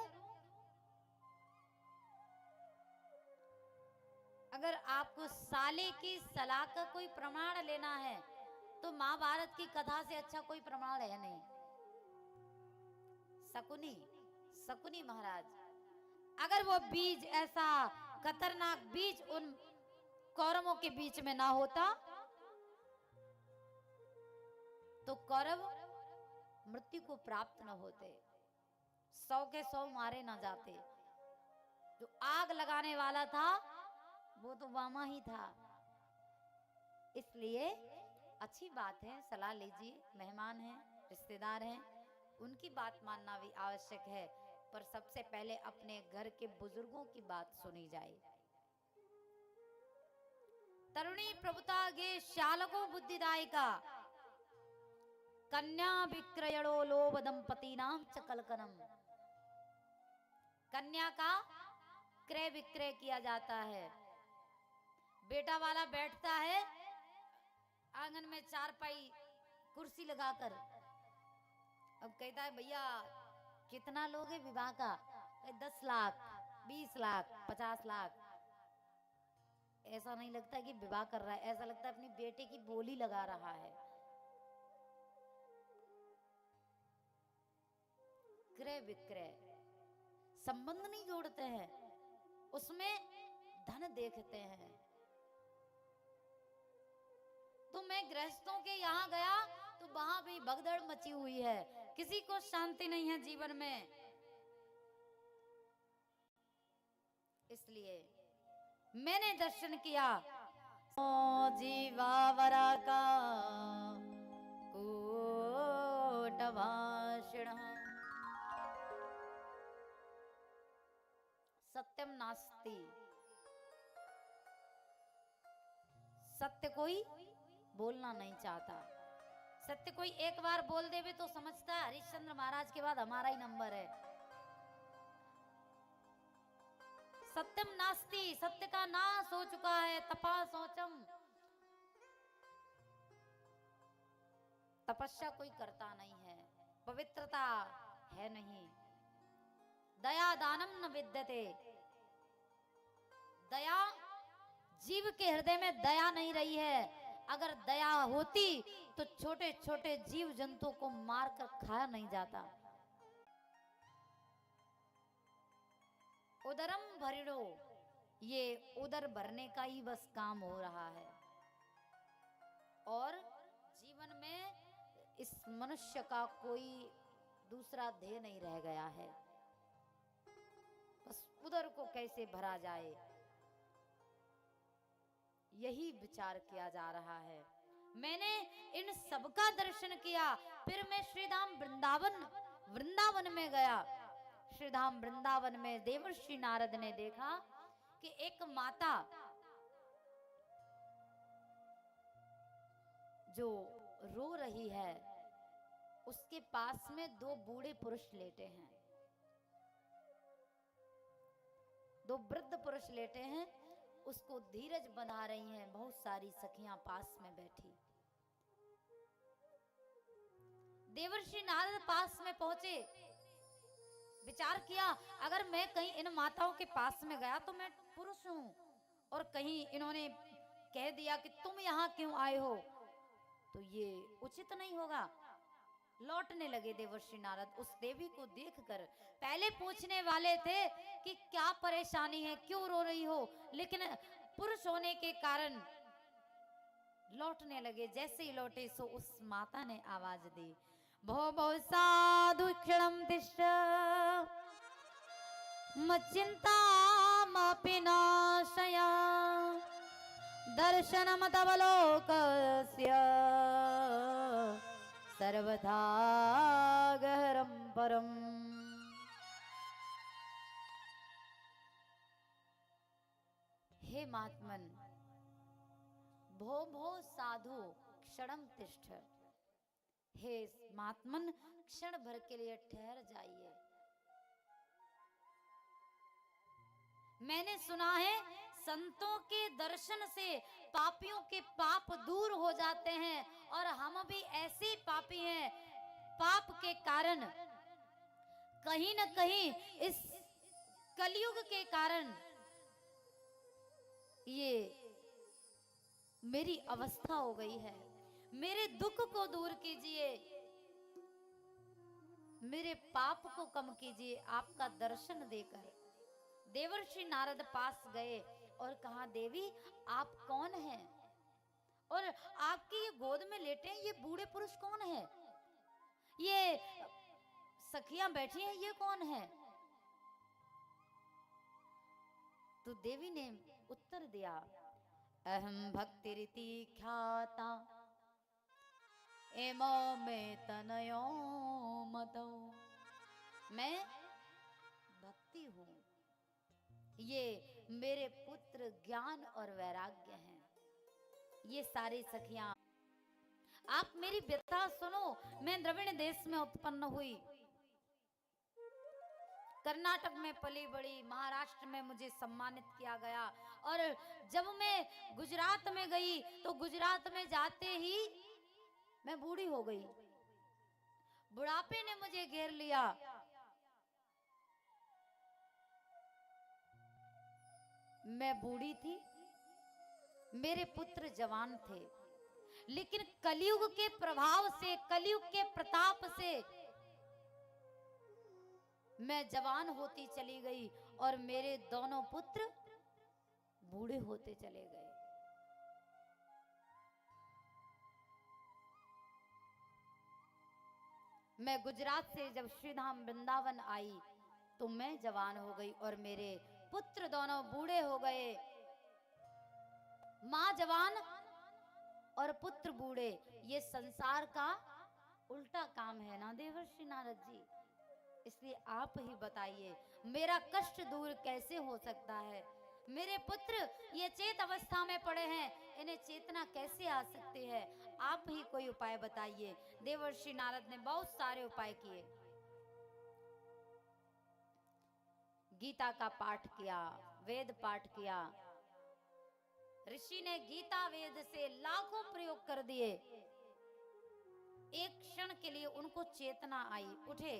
अगर आपको साले की सलाह का कोई प्रमाण लेना है तो महाभारत की कथा से अच्छा कोई प्रमाण है नहीं। शकुनी महाराज, अगर वो बीज, ऐसा खतरनाक बीज उन कौरवों के बीच में ना होता तो कौरव मृत्यु को प्राप्त न होते, 100 के 100 मारे ना जाते। जो आग लगाने वाला था वो तो वामा ही था। इसलिए अच्छी बात है, सलाह लीजिए, मेहमान हैं, रिश्तेदार हैं, उनकी बात मानना भी आवश्यक है, पर सबसे पहले अपने घर के बुजुर्गों की बात सुनी जाए। तरुणी प्रभुता गे श्यालको बुद्धिदायिका, कन्या विक्रयणो लोभ दंपति नाम चकलकनम। कन्या का क्रय विक्रय किया जाता है। बेटा वाला बैठता है आंगन में चारपाई कुर्सी लगाकर, अब कहता है भैया कितना लोगे विवाह का, 10 लाख 20 लाख 50 लाख। ऐसा नहीं लगता कि विवाह कर रहा है, ऐसा लगता है अपनी बेटे की बोली लगा रहा है। क्रय विक्रय, संबंध नहीं जोड़ते हैं, उसमें धन देखते हैं। तो मैं गृहस्थों के यहाँ गया तो वहां भी भगदड़ मची हुई है, किसी को शांति नहीं है जीवन में। इसलिए मैंने दर्शन किया जीवावरा का कूटभाषिण सत्यम नास्ति। सत्य कोई बोलना नहीं चाहता। सत्य कोई एक बार बोल देवे तो समझता है हरिश्चंद्र महाराज के बाद हमारा ही नंबर है। सत्यम नास्ति, सत्य का नाश हो चुका है। तपा सोचम, तपस्या कोई करता नहीं है, पवित्रता है नहीं। दया दानम न विद्यते, दया, जीव के हृदय में दया नहीं रही है। अगर दया होती तो छोटे छोटे जीव जंतुओं को मारकर खाया नहीं जाता। उदरम भरिणो, ये उदर भरने का ही बस काम हो रहा है। और जीवन में इस मनुष्य का कोई दूसरा ध्येय नहीं रह गया है, बस उदर को कैसे भरा जाए यही विचार किया जा रहा है। मैंने इन सबका दर्शन किया। फिर मैं श्रीधाम वृंदावन में गया। श्रीधाम वृंदावन में देवर्षि नारद ने देखा कि एक माता जो रो रही है, उसके पास में दो बूढ़े पुरुष लेटे हैं, दो वृद्ध पुरुष लेटे हैं, उसको धीरज बंधा रही हैं बहुत सारी सखियां पास में बैठी। देवर्षि नारद पास में पहुंचे, विचार किया अगर मैं कहीं इन माताओं के पास में गया तो मैं पुरुष हूं, और कहीं इन्होंने कह दिया कि तुम यहाँ क्यों आए हो, तो ये उचित नहीं होगा। लौटने लगे देवर्षि नारद। उस देवी को देखकर पहले पूछने वाले थे कि क्या परेशानी है, क्यों रो रही हो, लेकिन पुरुष होने के कारण लौटने लगे। जैसे ही लौटे सो उस माता ने आवाज दी, भो भो साधु क्षणम तिष्ठ मच्चिंता मापि नाशया दर्शनम तव लोकस्य सर्वथा गहरम परम। हे महात्मन, भो भो साधु क्षणम तिष्ठ, हे महात्मन क्षण भर के लिए ठहर जाइए। मैंने सुना है संतों के दर्शन से पापियों के पाप दूर हो जाते हैं, और हम भी ऐसे पापी हैं। पाप के कारण कहीं न कहीं इस कलयुग के कारण ये मेरी अवस्था हो गई है। मेरे दुख को दूर कीजिए, मेरे पाप को कम कीजिए आपका दर्शन देकर। देवर्षि नारद पास गए और कहा, देवी आप कौन हैं, और आपकी ये गोद में लेटे हैं ये बूढ़े पुरुष कौन है, ये सखियां बैठी हैं ये कौन है। तो देवी ने उत्तर दिया, अहम भक्ति रीति ख्याता एमो में तनयो मतो, मैं भक्ति हूं, ये मेरे पुत्र ज्ञान और वैराग्य हैं। ये सारी सखियां, आप मेरी व्यथा सुनो। मैं द्रविड़ देश में उत्पन्न हुई, कर्नाटक में पली बड़ी, महाराष्ट्र में मुझे सम्मानित किया गया, और जब मैं गुजरात में गई तो गुजरात में जाते ही मैं बूढ़ी हो गई। बुढ़ापे ने मुझे घेर लिया। मैं बूढ़ी थी, मेरे पुत्र जवान थे, लेकिन कलयुग के प्रभाव से, कलयुग के प्रताप से मैं जवान होती चली गई और मेरे दोनों पुत्र बूढ़े होते चले गए। मैं गुजरात से जब श्रीधाम वृंदावन आई तो मैं जवान हो गई और मेरे पुत्र दोनों बूढ़े हो गए। माँ जवान और पुत्र बूढ़े, ये संसार का उल्टा काम है ना देवर्षि नारद जी। इसलिए आप ही बताइए मेरा कष्ट दूर कैसे हो सकता है। मेरे पुत्र ये चेत अवस्था में पड़े हैं, इन्हें चेतना कैसे आ सकती है। आप ही कोई उपाय बताइए। देवर्षि नारद ने बहुत सारे उपाय किए। गीता का पाठ किया, वेद पाठ किया। ऋषि ने गीता वेद से लाखों प्रयोग कर दिए। एक क्षण के लिए उनको चेतना आई, उठे,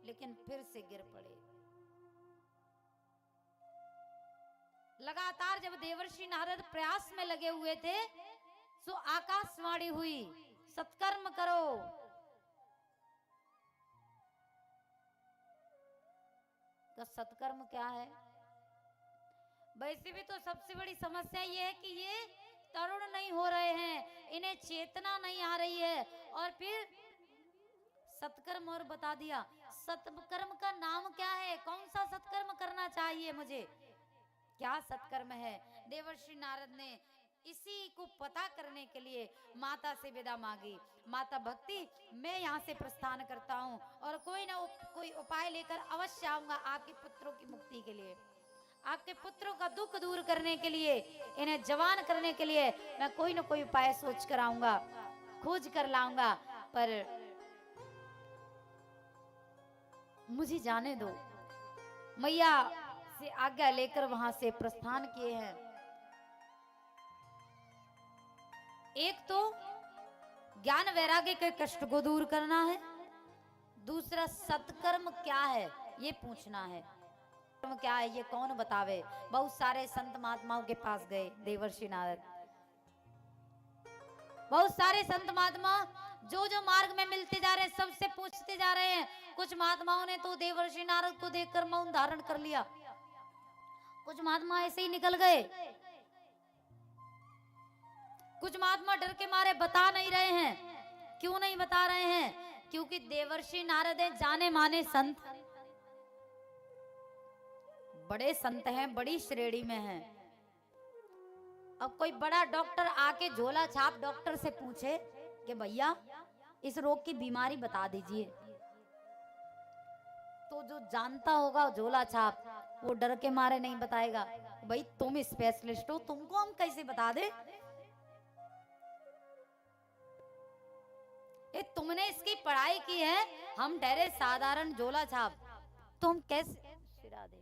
लेकिन फिर से गिर पड़े। लगातार जब देवर्षि नारद प्रयास में लगे हुए थे सो आकाशवाणी हुई, सत्कर्म करो। तो सत्कर्म क्या है? वैसे भी तो सबसे बड़ी समस्या ये है कि ये तरुण नहीं हो रहे हैं, इन्हें चेतना नहीं आ रही है। और फिर सत्कर्म और बता दिया। सत्कर्म का नाम क्या है? कौन सा सत्कर्म करना चाहिए मुझे? क्या सत्कर्म है? देवर्षि नारद ने इसी को पता करने के लिए माता से विदा मांगी। माता भक्ति, मैं यहाँ से प्रस्थान करता हूँ और कोई ना कोई उपाय लेकर अवश्य आऊंगा आपके पुत्रों की मुक्ति के लिए, आपके पुत्रों का दुख दूर करने के लिए, इन्हें जवान करने के लिए मैं कोई ना कोई उपाय सोच कर आऊंगा, खोज कर लाऊंगा। पर मुझे जाने दो। मैया से आज्ञा लेकर वहां से प्रस्थान किए हैं। एक तो ज्ञान वैराग्य के कष्ट को दूर करना है, दूसरा सत्कर्म क्या है ये पूछना है। कर्म क्या है ये कौन बतावे। बहुत सारे संत महात्माओं के पास गए देवर्षि नारद। बहुत सारे संत महात्मा जो जो मार्ग में मिलते जा रहे हैं सबसे पूछते जा रहे हैं। कुछ महात्माओं ने तो देवर्षि नारद को देखकर मौन धारण कर लिया, कुछ महात्मा ऐसे ही निकल गए, कुछ महात्मा डर के मारे बता नहीं रहे हैं। क्यों नहीं बता रहे हैं? क्योंकि देवर्षि नारद हैं जाने माने संत, बड़े संत हैं, बड़ी श्रेणी में हैं। अब कोई बड़ा डॉक्टर आके झोला छाप डॉक्टर से पूछे कि भैया इस रोग की बीमारी बता दीजिए, तो जो जानता होगा झोला छाप वो डर के मारे नहीं बताएगा। भाई तुम स्पेशलिस्ट हो, तुमको हम कैसे बता दे। तुमने इसकी पढ़ाई की है, हम ठहरे साधारण झोला छाप, तो हम कैसे सिरा दे।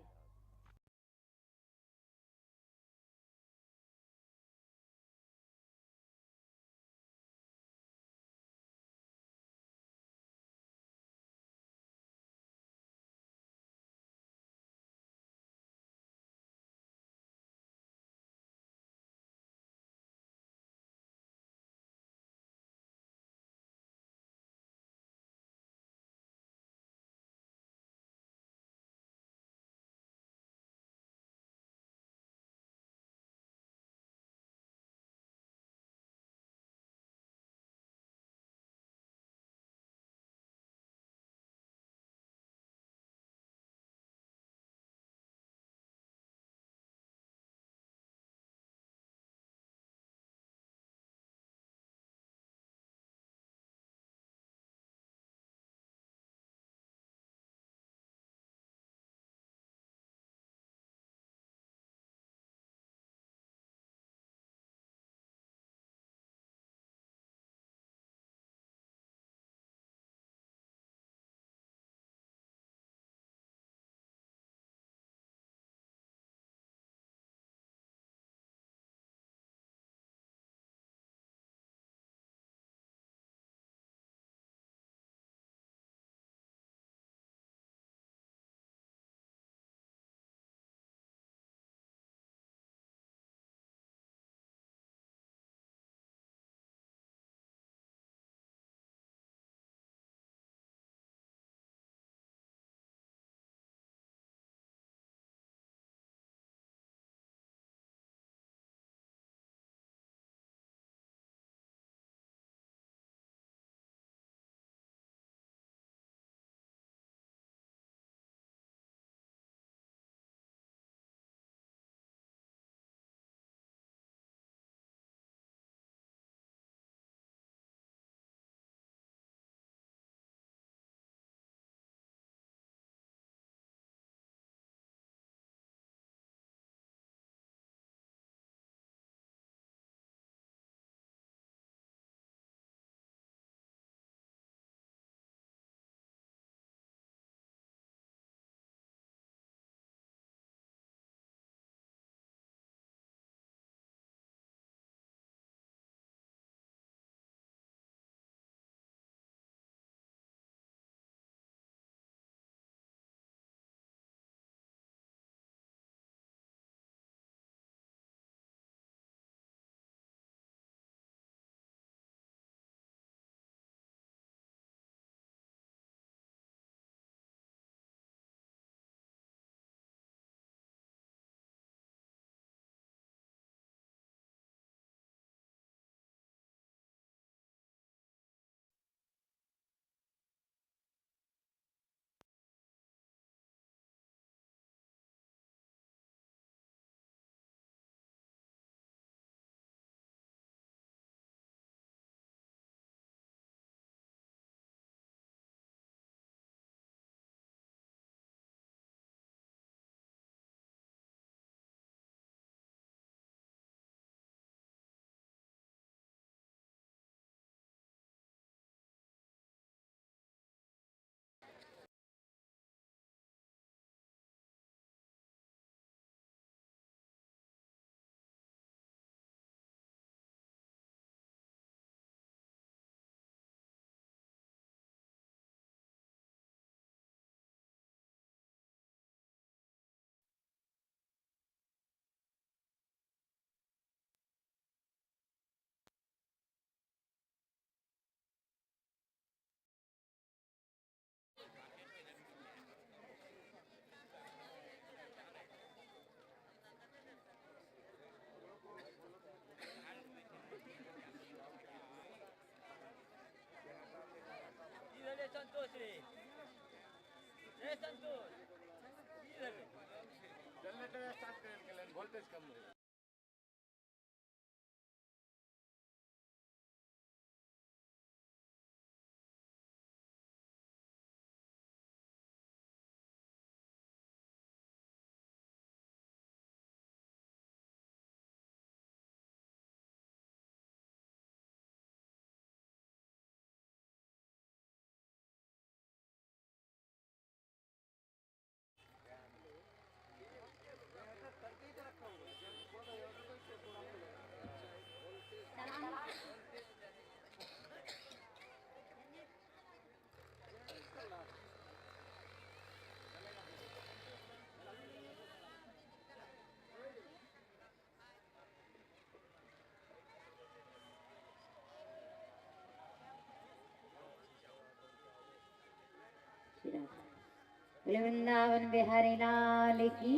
बोले वृंदावन बिहारी लाल की।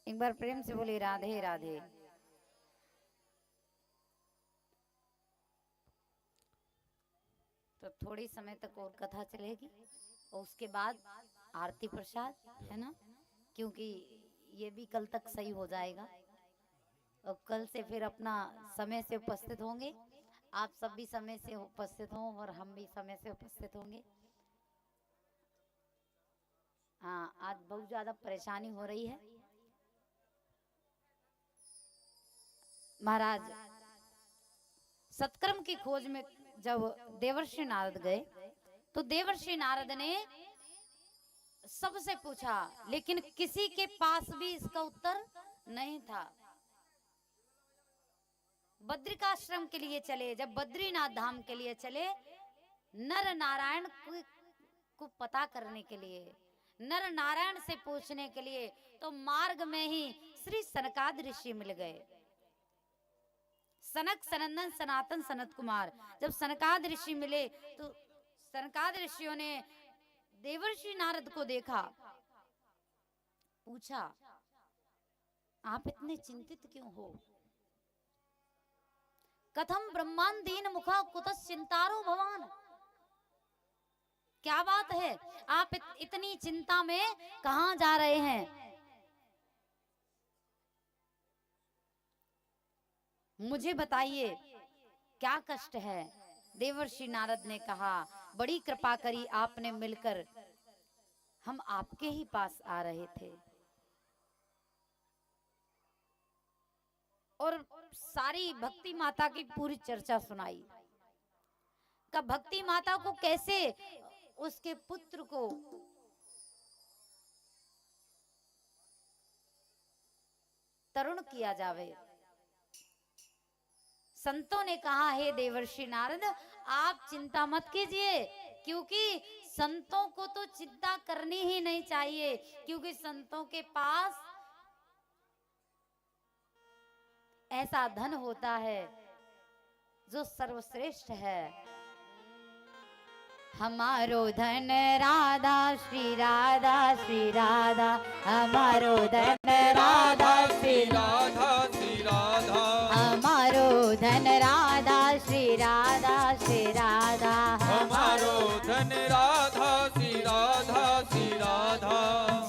एक बार प्रेम से बोले राधे राधे। तो थोड़ी समय तक और कथा चलेगी और उसके बाद आरती प्रसाद, है ना, क्योंकि ये भी कल तक सही हो जाएगा और कल से फिर अपना समय से उपस्थित होंगे। आप सब भी समय से उपस्थित हों और हम भी समय से उपस्थित होंगे। हाँ, आज बहुत ज्यादा परेशानी हो रही है। महाराज सत्कर्म की खोज में जब देवर्षि नारद गए तो देवर्षि नारद ने सबसे पूछा, लेकिन किसी के पास भी इसका उत्तर नहीं था। बद्रिकाश्रम के लिए चले, जब बद्रीनाथ धाम के लिए चले, नर नारायण को पता करने के लिए, नर नारायण से पूछने के लिए, तो मार्ग में ही श्री सनकाद ऋषि मिल गए। सनक सनंदन सनातन सनत कुमार, जब सनकाद ऋषि मिले तो सनकाद ऋषियों ने देवर्षि नारद को देखा, पूछा आप इतने चिंतित क्यों हो? कथम ब्रह्मांडीन मुखा कुतः चिंतारो भवान, क्या बात है, आप इतनी चिंता में कहां जा रहे हैं? मुझे बताइए क्या कष्ट है? देवर्षि नारद ने कहा, बड़ी कृपा करी आपने मिलकर, हम आपके ही पास आ रहे थे और सारी भक्ति माता की पूरी चर्चा सुनाई। का भक्ति माता को कैसे उसके पुत्र को तरुण किया जावे। संतों ने कहा, हे देवर्षि नारद आप चिंता मत कीजिए, क्योंकि संतों को तो चिंता करनी ही नहीं चाहिए, क्योंकि संतों के पास ऐसा धन होता है जो सर्वश्रेष्ठ है। हमारो धन राधा श्री राधा श्री राधा, हमारो धन राधा श्री राधा श्री राधा, हमारो धन राधा श्री राधा श्री राधा, हमारो धन राधा श्री राधा श्री राधा,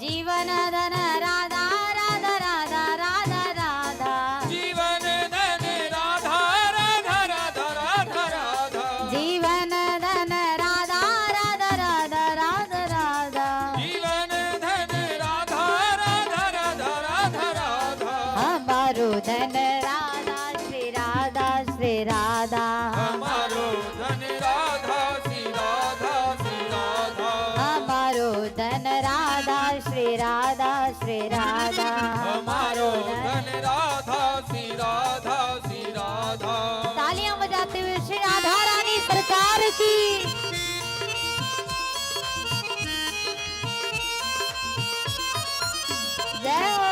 जीवन धन राधा राधा राधा राधा राधा, जीवन धन राधा राधा राधा राधा राधा, जीवन धन राधा राधा राधा राधा राधा, जीवन धन राधा राधा राधा राधा राधा, हमारो धन राधा श्री राधा श्री राधा, हमारो धन राधा श्री राधा श्री राधा, हमारो धन राधा श्री राधा श्री राधा, हमारो धन राधा श्री राधा श्री राधा। तालियां बजाते हुए श्री राधा रानी सरकार की। जय हो।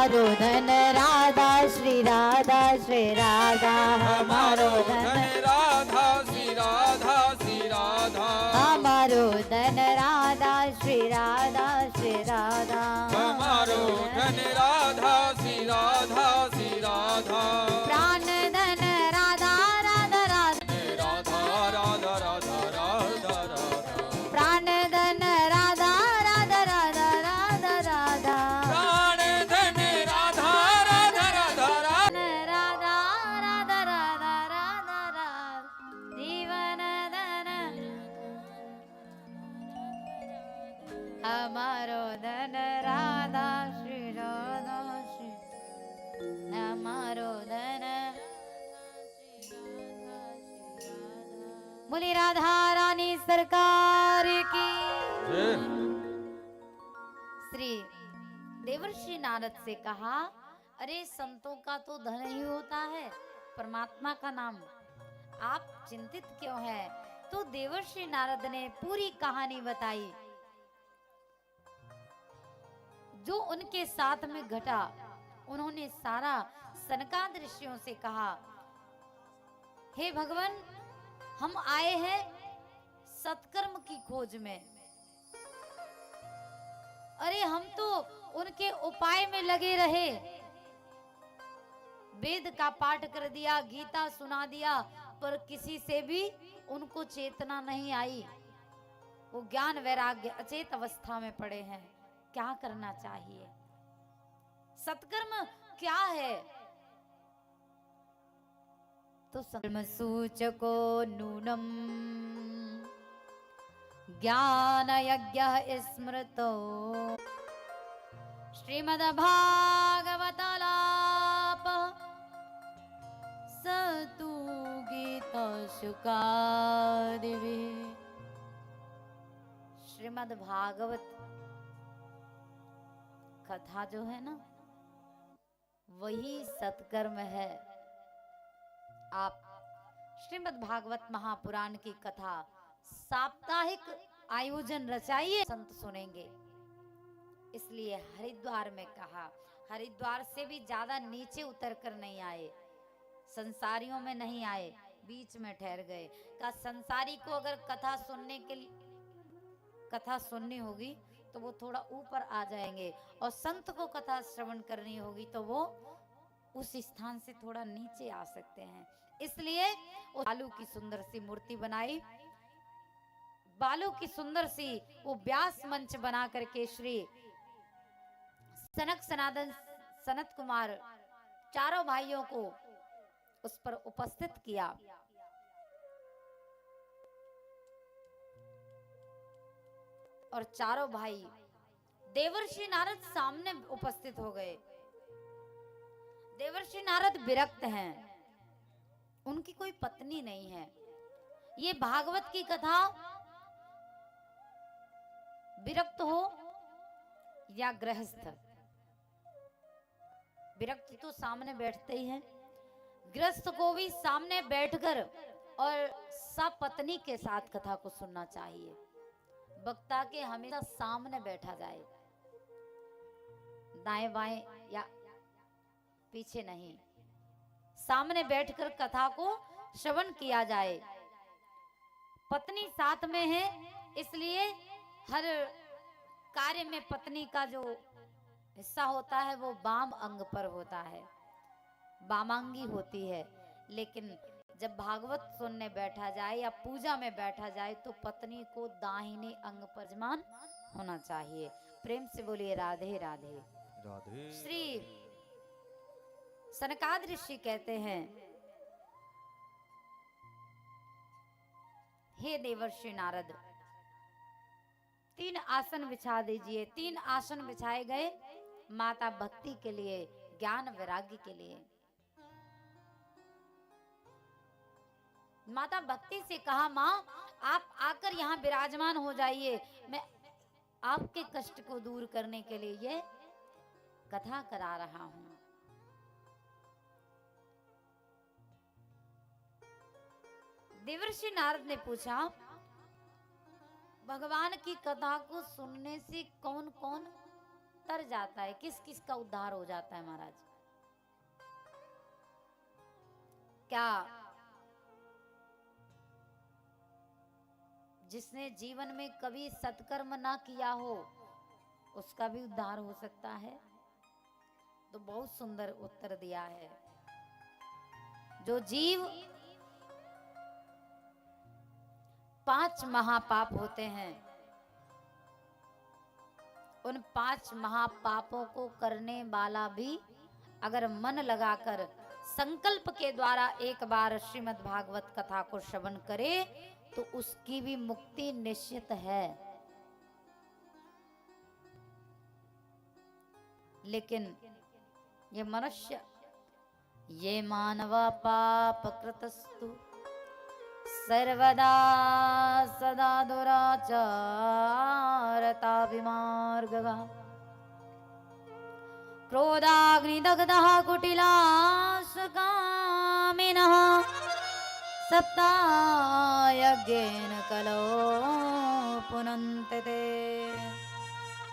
हमारो धन राधा श्री राधा श्री राधा, हमारो धन राधा श्री राधा श्री राधा, हमारो धन राधा श्री राधा श्री राधा, हमारो धन राधा श्री राधा श्री राधा, प्राण धन राधा राधा राधा, राधा राधा राधा राधा राधा, प्राण धन राधा राधा राधा राधा राधा, प्राण धन राधा राधा राधा राधा, राधा राधा राधा राधा राधा, जीवन धन हमारो धन राधा श्री राधा श्री, हमारो धन बोली राधा रानी सरकार की। श्री देवर्षि नारद से कहा, अरे संतों का तो धन ही होता है, परमात्मा का नाम, आप चिंतित क्यों है? तो देवर्षि नारद ने पूरी कहानी बताई जो उनके साथ में घटा। उन्होंने सारा सनकाद ऋषियों से कहा, हे भगवान, हम आए हैं सत्कर्म की खोज में। अरे हम तो उनके उपाय में लगे रहे, वेद का पाठ कर दिया, गीता सुना दिया, पर किसी से भी उनको चेतना नहीं आई। वो ज्ञान वैराग्य अचेत अवस्था में पड़े हैं। क्या करना चाहिए? सत्कर्म क्या है? तो कर्म सूचको नूनम ज्ञान यज्ञ स्मृतो श्रीमद् भागवतालाप सतु गीता शुकादिवे। श्रीमद् भागवत कथा जो है ना, वही सत्कर्म है। आप श्रीमद् भागवत महापुराण की कथा साप्ताहिक आयोजन रचाइए, संत सुनेंगे। इसलिए हरिद्वार में कहा, हरिद्वार से भी ज्यादा नीचे उतर कर नहीं आए, संसारियों में नहीं आए, बीच में ठहर गए। का संसारी को अगर कथा सुनने के लिए कथा सुननी होगी तो वो थोड़ा ऊपर आ जाएंगे, और संत को कथा श्रवण करनी होगी तो वो उस स्थान से थोड़ा नीचे आ सकते हैं। इसलिए बालू की सुंदर सी मूर्ति बनाई, बालू की सुंदर सी वो व्यास मंच बना करके श्री सनक सनातन सनत कुमार चारों भाइयों को उस पर उपस्थित किया। और चारों भाई देवर्षि नारद सामने उपस्थित हो गए। देवर्षि नारद विरक्त हैं, उनकी कोई पत्नी नहीं है। ये भागवत की कथा विरक्त हो या गृहस्थ, विरक्त तो सामने बैठते ही हैं, गृहस्थ को भी सामने बैठकर और सपत्नी के साथ कथा को सुनना चाहिए। वक्ता के हमेशा सामने बैठा जाए, दाएं बाएं या पीछे नहीं, सामने बैठकर कथा को श्रवण किया जाए। पत्नी साथ में है, इसलिए हर कार्य में पत्नी का जो हिस्सा होता है वो वाम अंग पर होता है, वामांगी होती है। लेकिन जब भागवत सुनने बैठा जाए या पूजा में बैठा जाए तो पत्नी को दाहिने अंग पर विराजमान होना चाहिए। प्रेम से बोलिए राधे राधे राधे। श्री सनकाद ऋषि कहते हैं, हे देवर्षि नारद, 3 आसन बिछा दीजिए। 3 आसन बिछाए गए माता भक्ति के लिए, ज्ञान वैराग्य के लिए। माता भक्ति से कहा, माँ आप आकर यहाँ विराजमान हो जाइए, मैं आपके कष्ट को दूर करने के लिए ये कथा करा रहा हूं। देवर्षि नारद ने पूछा, भगवान की कथा को सुनने से कौन कौन तर जाता है, किस किस का उद्धार हो जाता है महाराज? क्या जिसने जीवन में कभी सत्कर्म ना किया हो उसका भी उद्धार हो सकता है? तो बहुत सुंदर उत्तर दिया है। जो जीव 5 महापाप होते हैं, उन 5 महापापों को करने वाला भी अगर मन लगाकर संकल्प के द्वारा एक बार श्रीमद् भागवत कथा को श्रवण करे तो उसकी भी मुक्ति निश्चित है। लेकिन ये मनुष्य, ये मानवा पाप कृतस्तु सर्वदा सदा दुराचारता विमार्गः क्रोधाग्निदग्धः कुटिलाशकामिनः सप्तायज्ञेन कलो पुनन्ते ते।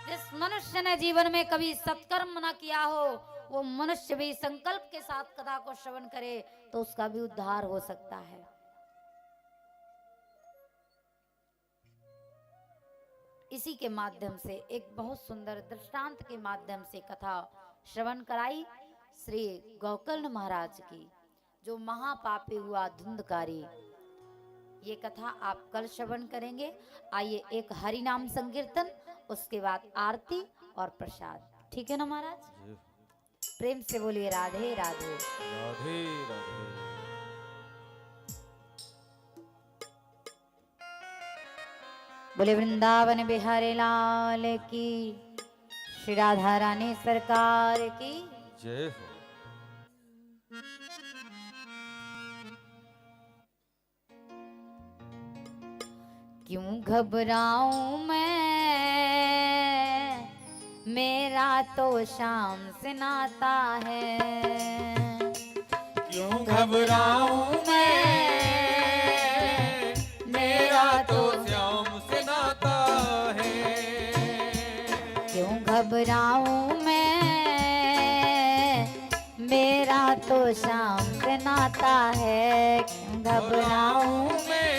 जिस मनुष्य ने जीवन में कभी सत्कर्म न किया हो वो मनुष्य भी संकल्प के साथ कथा को श्रवण करे तो उसका भी उद्धार हो सकता है। इसी के माध्यम से एक बहुत सुंदर दृष्टांत के माध्यम से कथा श्रवण कराई श्री गोकर्ण महाराज की, जो महापापी हुआ धुंधकारी। ये कथा आप कल श्रवण करेंगे। आइए एक हरि नाम संकीर्तन, उसके बाद आरती और प्रसाद, ठीक है ना महाराज? प्रेम से बोलिए राधे राधे। राधे राधे। बोले वृंदावन बिहारी लाल की, श्री राधा रानी सरकार की जय हो। क्यों घबराऊं मैं, मेरा तो शाम से नाता है। क्यों घबराऊं मैं, मेरा तो श्याम से नाता है। क्यों घबराऊं मैं, मेरा तो शाम से नाता है। क्यों घबराऊं मैं,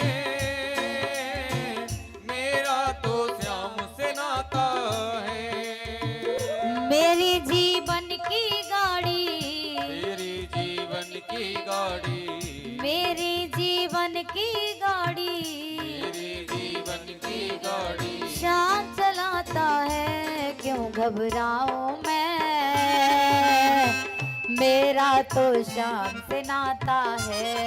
मेरा तो श्याम से नाता है। मेरी जीवन की गाड़ी, मेरी जीवन की गाड़ी, मेरी जीवन की गाड़ी, मेरी जीवन की गाड़ी शाम चलाता है। क्यों घबराऊं मैं, मेरा तो शाम से नाता है।